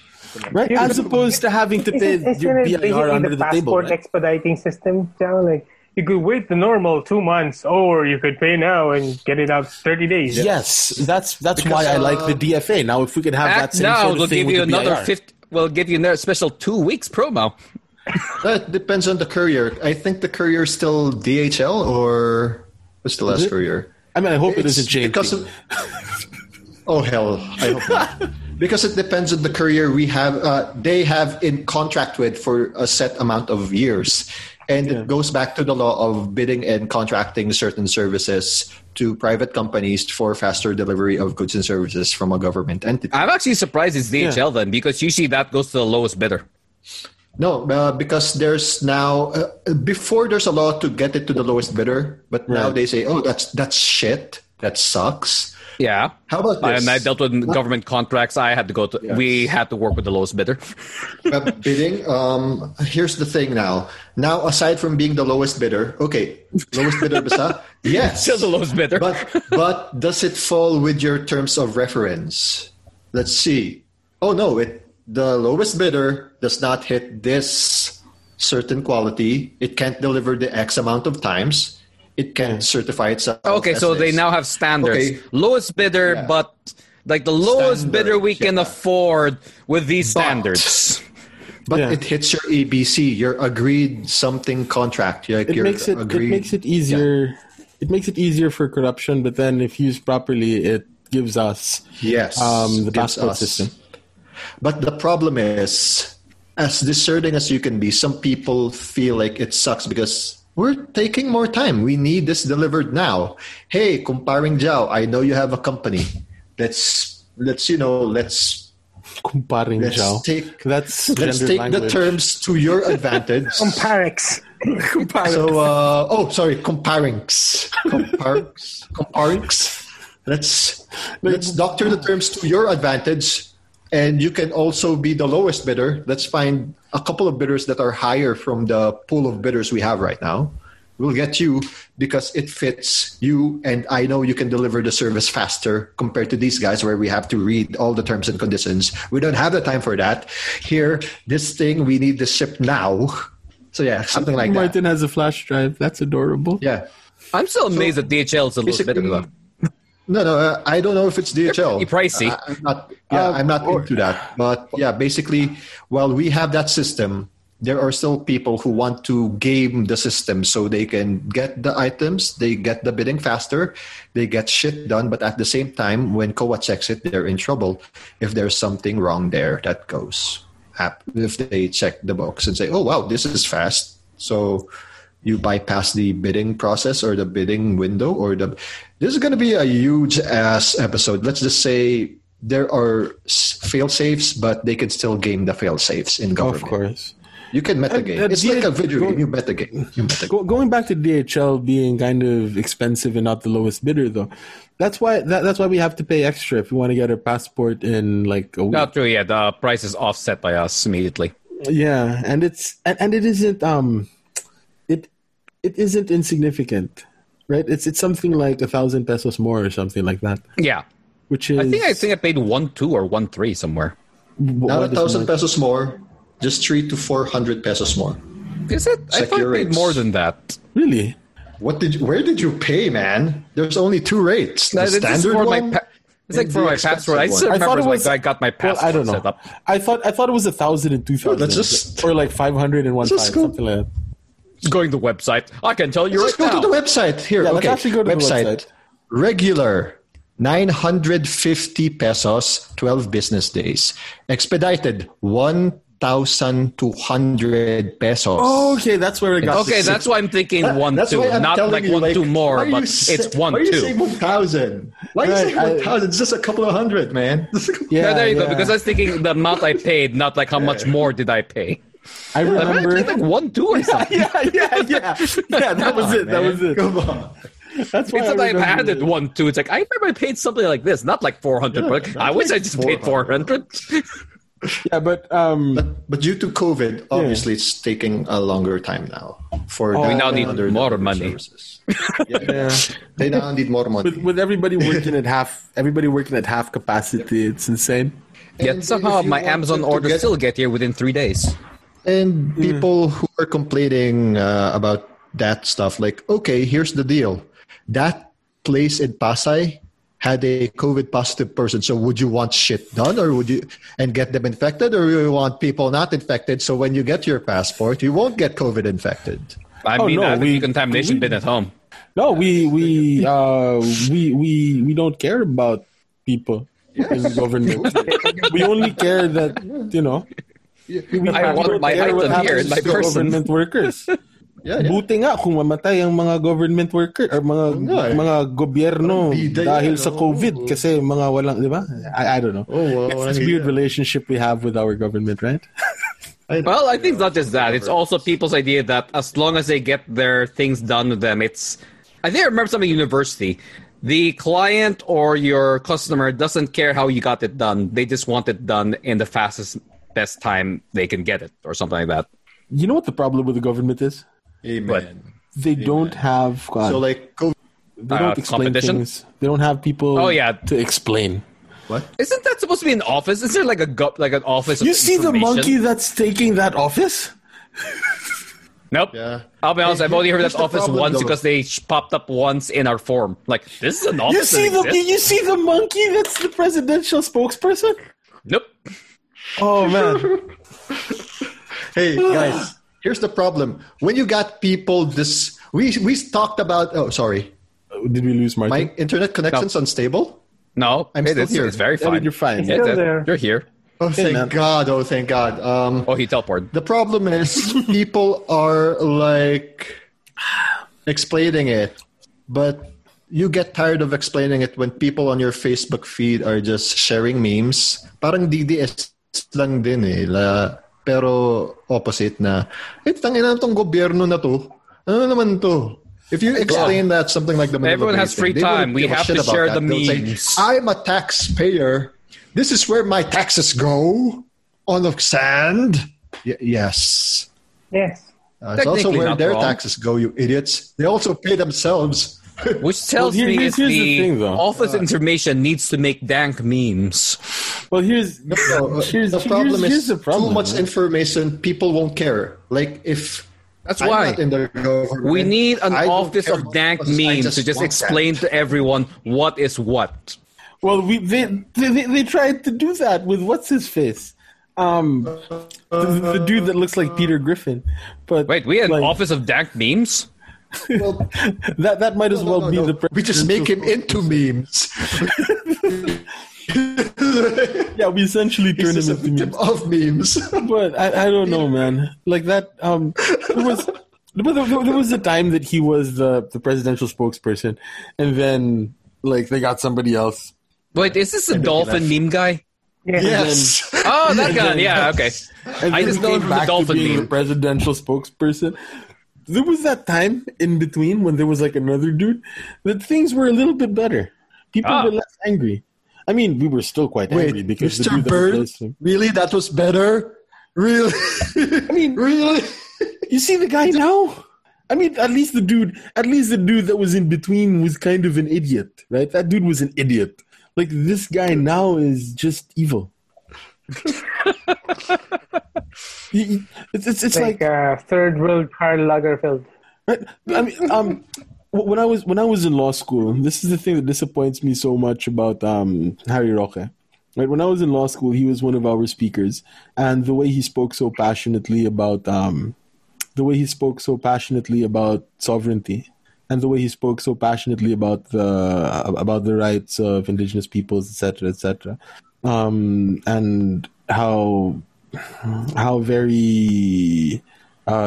Right? As opposed to having to pay your BIR under the table. Passport expediting system, Joao, you could wait the normal 2 months, or you could pay now and get it out 30 days. Yes, that's why I like the DFA. Now, if we could have that same sort of thing with the BIR. We'll give you another special 2 weeks promo. That depends on the courier. I think the courier is still DHL or what's the last courier? I mean, I hope it It's isn't changing. because of- oh hell, I hope not. Because it depends on the courier we have. They have in contract with for a set amount of years, and it goes back to the law of bidding and contracting certain services to private companies for faster delivery of goods and services from a government entity. I'm actually surprised it's DHL then, because usually that goes to the lowest bidder. No, because there's now before there's a law to get it to the lowest bidder, but now they say, "Oh, that's shit. That sucks." Yeah. How about this? And I dealt with government contracts. I had to go to. We had to work with the lowest bidder. Bidding. Here's the thing now. Now, aside from being the lowest bidder, okay, lowest bidder basta? Yes. Still the lowest bidder. But does it fall with your terms of reference? Let's see. Oh no, the lowest bidder does not hit this certain quality. It can't deliver the X amount of times. It can't certify itself. Okay, so they now have standards. Okay. Lowest bidder, but like the lowest bidder we can afford with these standards. But it hits your ABC, your agreed something contract. Like It makes it easier. Yeah. It makes it easier for corruption, but then if used properly, it gives us the passport system. But the problem is, as discerning as you can be, some people feel like it sucks because we're taking more time. We need this delivered now. Hey, comparing Joao, I know you have a company. Let's Comparing Joao. take That's the terms to your advantage. Comparix. So, Comparinx. Comparinx. Let's doctor the terms to your advantage, and you can also be the lowest bidder. Let's find a couple of bidders that are higher from the pool of bidders we have right now. We'll get you because it fits you, and I know you can deliver the service faster compared to these guys where we have to read all the terms and conditions. We don't have the time for that. Here, this thing, we need this shipped now. So yeah, something like that. Martin has a flash drive. That's adorable. Yeah. I'm still amazed that DHL is the lowest bidder though. No, I don't know if it's DHL. Pretty pricey. I'm not into that. But yeah, basically, while we have that system, there are still people who want to game the system so they can get the items, they get the bidding faster, they get shit done, but at the same time, when COA checks it, they're in trouble if there's something wrong there that goes. If they check the box and say, oh, wow, this is fast. So you bypass the bidding process or the bidding window this is going to be a huge ass episode. Let's just say there are fail safes, but they can still game the fail safes in government. Of course. You can metagame. It's like a video game. You metagame. Going back to DHL being kind of expensive and not the lowest bidder, though, that's why we have to pay extra if we want to get our passport in like a week. Not true. Yeah, the price is offset by us immediately. Yeah, and it isn't it isn't insignificant, right? It's something like 1,000 pesos more or something like that. Yeah, which is I think I paid 1.2 or 1.3 somewhere. Not 1,000 pesos more. Just 300 to 400 pesos more. Is it? I thought I paid more than that. Really? Where did you pay, man? There's only two rates. The standard one. It's like for my passport. I still remember I got my passport I don't know. set up. I thought it was 1,000 and 2,000, or like 500 and 1,500, something like that. Going to the website. I can tell you let's right now. Go to the website here. Let's actually go to the website. Regular 950 pesos, 12 business days. Expedited 1,200 pesos. Oh, okay, that's where it got. Okay, that's why I'm thinking 1.2, not like 1.2 more, but it's 1.2. Why you say 1,000? Why you say 1,000? It's just a couple of hundred, man. Yeah, there you go. Because I was thinking the amount I paid, not like how much more did I pay. I remember like 1.2 or something. Yeah. That was it. That was it. Come on. That's why I added 1.2. It's like I remember I paid something like this, not like 400. But I wish I just paid 400. Yeah, but due to COVID, obviously it's taking a longer time now. We now need more money. They now need more money. With everybody working at half capacity, it's insane. Yet somehow my Amazon orders still get here within 3 days. And people who are complaining about that stuff, like, okay, here's the deal. That place in Pasay had a COVID positive person. So would you want shit done, or would you and get them infected, or you want people not infected? So when you get your passport, you won't get COVID infected. I mean, I think the contamination been at home. No, we don't care about people in the government. We only care that I want my item here in my person. Government workers. Buti nga kung mamatay ang mga government worker or mga gobyerno dahil sa COVID kasi mga walang, di ba? I don't know. It's this weird relationship we have with our government, right? Well, I think it's not just that. It's also people's idea that as long as they get their things done with them, I think I remember something in university. The client or your customer doesn't care how you got it done. They just want it done in the best time they can get it or something like that. You know what the problem with the government is? Amen. They don't have so like they don't explain things. They don't have people to explain. What? Isn't that supposed to be an office? Is there like an office of You see the monkey that's taking that office? Nope. Yeah. I'll be honest, I've only heard that office problem, once though. because they popped up once in our form. Like, this is an office You see the monkey that's the presidential spokesperson? Nope. Oh, man. Hey, guys, here's the problem. When you got people we talked about, oh, sorry. Did we lose Martin? My internet connection's unstable? No, I'm still here. It's very fine. You're fine. Still there. You're here. Oh, thank God. Oh, thank God. He teleported. The problem is people are like explaining it, but you get tired of explaining it when people on your Facebook feed are just sharing memes. Parang DDS lang din pero opposite na, tangina tong gobyerno na to. Ano naman to? If you explain that something like the everyone has free time. We have to share the memes. Say, I'm a taxpayer. This is where my taxes go on the sand. Yes. Yes. It's also where their taxes go, you idiots. They also pay themselves. Which tells me here's the thing, though. office information needs to make dank memes. Well, here's the problem. Too much information, people won't care. Like if That's I'm why not in the government, we need an I don't office care of about dank offices, I memes to just want explain to everyone what is what. Well, they tried to do that with what's his face, the dude that looks like Peter Griffin. But wait, we had an office of dank memes. Well, that might as well be the. We just make him into memes. Yeah, we essentially turn him into memes. Of memes. But I don't know, man. Like that. There was a time that he was the presidential spokesperson, and then like they got somebody else. Wait, is this a dolphin meme guy? Yes. Oh, that guy. Yeah, okay. And I just know him from the back dolphin to being meme. the presidential spokesperson. There was that time in between when there was like another dude that things were a little bit better. People were less angry. I mean, we were still quite angry because the Mr. dude that Bird, replaced him. really? That was better? Really? I mean, really? You see the guy now? I mean, at least the dude that was in between was kind of an idiot, right? That dude was an idiot. Like this guy now is just evil. It's like third world Karl Lagerfeld. right? I mean, when I was in law school, this is the thing that disappoints me so much about Harry Roque. Right, when I was in law school, he was one of our speakers, and the way he spoke so passionately about sovereignty, and the way he spoke so passionately about the rights of indigenous peoples, etc., and how very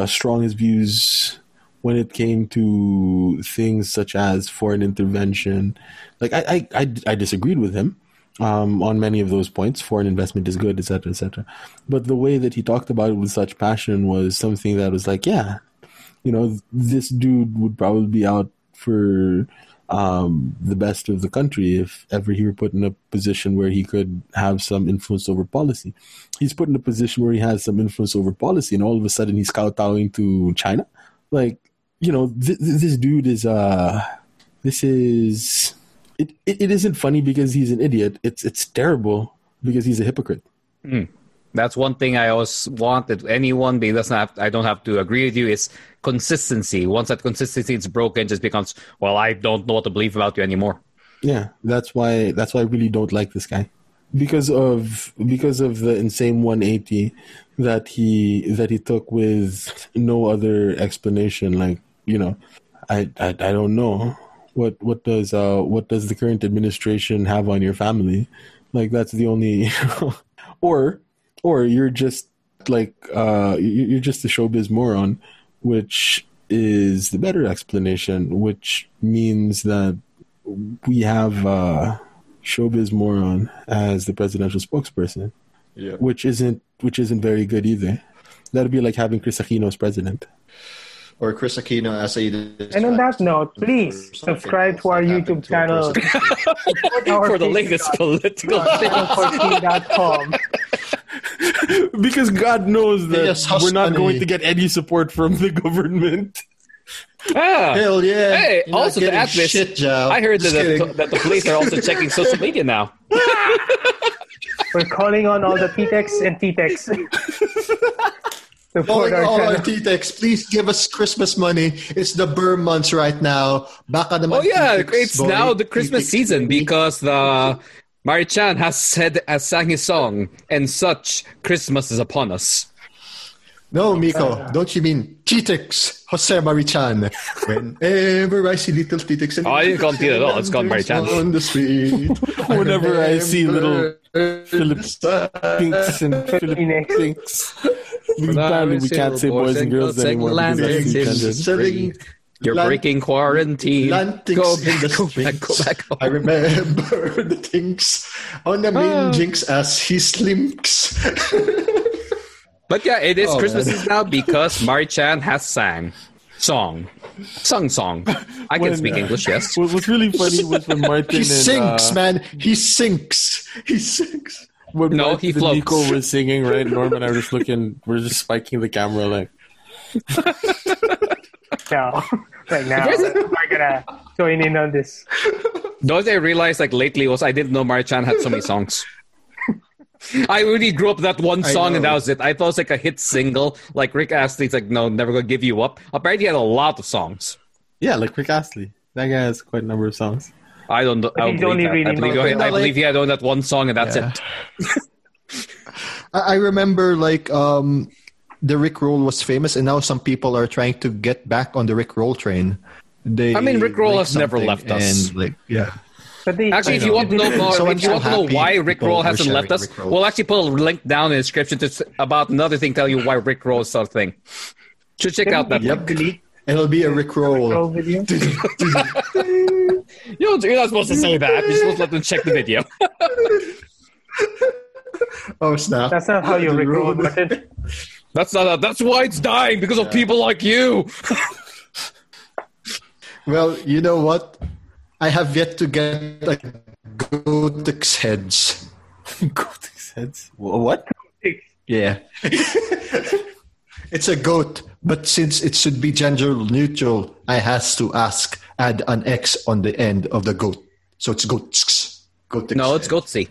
strong his views when it came to things such as foreign intervention. Like I disagreed with him on many of those points. Foreign investment is good, etc., etc. But the way that he talked about it with such passion was something that was like, yeah, you know, this dude would probably be out for the best of the country if ever he were put in a position where he could have some influence over policy. He's put in a position where he has some influence over policy, and all of a sudden he's kowtowing to China. Like, you know, this dude is it isn't funny because he's an idiot. It's terrible because he's a hypocrite. That's one thing I always want that anyone I don't have to agree with you, is consistency. Once that consistency is broken, it just becomes, well, I don't know what to believe about you anymore. Yeah, that's why I really don't like this guy. Because of the insane 180 that he took with no other explanation. Like, I don't know what does the current administration have on your family. Like, that's the only or you're just like you're just a showbiz moron, which is the better explanation, which means that we have showbiz moron as the presidential spokesperson, which isn't very good either. That'd be like having Chris Aquino as president, or Chris Aquino as a. And on that note, please subscribe to our YouTube channel for the latest political. Signal14.com. Because God knows that Yes, we're not honey. going to get any support from the government. Hell yeah! Hey, You're not also to getting add this, shit, Joao. I heard Just that kidding. the police are also checking social media now. We're calling on all the Titx and Titx. Calling all our Titx, please give us Christmas money. It's the Burr months right now. Baka naman Oh yeah, Titx, it's boy. now the Christmas Titx, season baby. because the Marichan has sang his song, and such Christmas is upon us. No, Miko, don't you mean Titx, Jose Marichan? Whenever I see little Titx and Oh, I didn't call him Tito at all. It's called Marichan. on the street. Whenever I see little Filipinx and Filipinx. Filipinx. Apparently we can't say boys and girls anymore because that's too gendered. Selling You're breaking quarantine. Lantics Go in the back, go back home. I remember the things on the main jinx as he slimks. But yeah, it is Oh, Christmas man. Eve now because Marichan has sung song. I can speak English, yes. What's really funny was when Martin He and sinks, man. He sinks. He sinks. when No, Martin he and floats. Miko was singing, right? Norm and I were just looking. We're just spiking the camera, like. No, right now, we're gonna join in on this. Those I realized like lately was I didn't know Marichan had so many songs. I really grew up with that one I song and know. that was it. I thought it was like a hit single. Like Rick Astley's like, no, never gonna give you up. Apparently he had a lot of songs. Yeah, like Rick Astley. That guy has quite a number of songs. I don't know. I don't he's believe only that. really I known- believe he had only that one song and that's Yeah. it. I remember like the Rick Roll was famous, and now some people are trying to get back on the Rick Roll train. I mean, Rick Roll like has never something left us. and, like, yeah. But they, Actually, I if you know. want to know more, So I'm if you so want to know happy why Rick people Roll were hasn't left sharing us, Rick Roll. we'll actually put a link down in the description about another thing, tell you why Rick Roll is sort of thing. Should check out that Yep. link. And it'll be a Rick Roll. Roll video. You're not supposed to say that. You're supposed to let them check the video. Oh snap! That's not how you Rickroll, but it, That's why it's dying, because of people like you. Well, you know what? I have yet to get like Gotix heads. Gotix heads. What? Yeah. It's a goat, but since it should be gender neutral, I has to add an X on the end of the goat. So it's Gotix. Gotix No, it's head. Goatsy.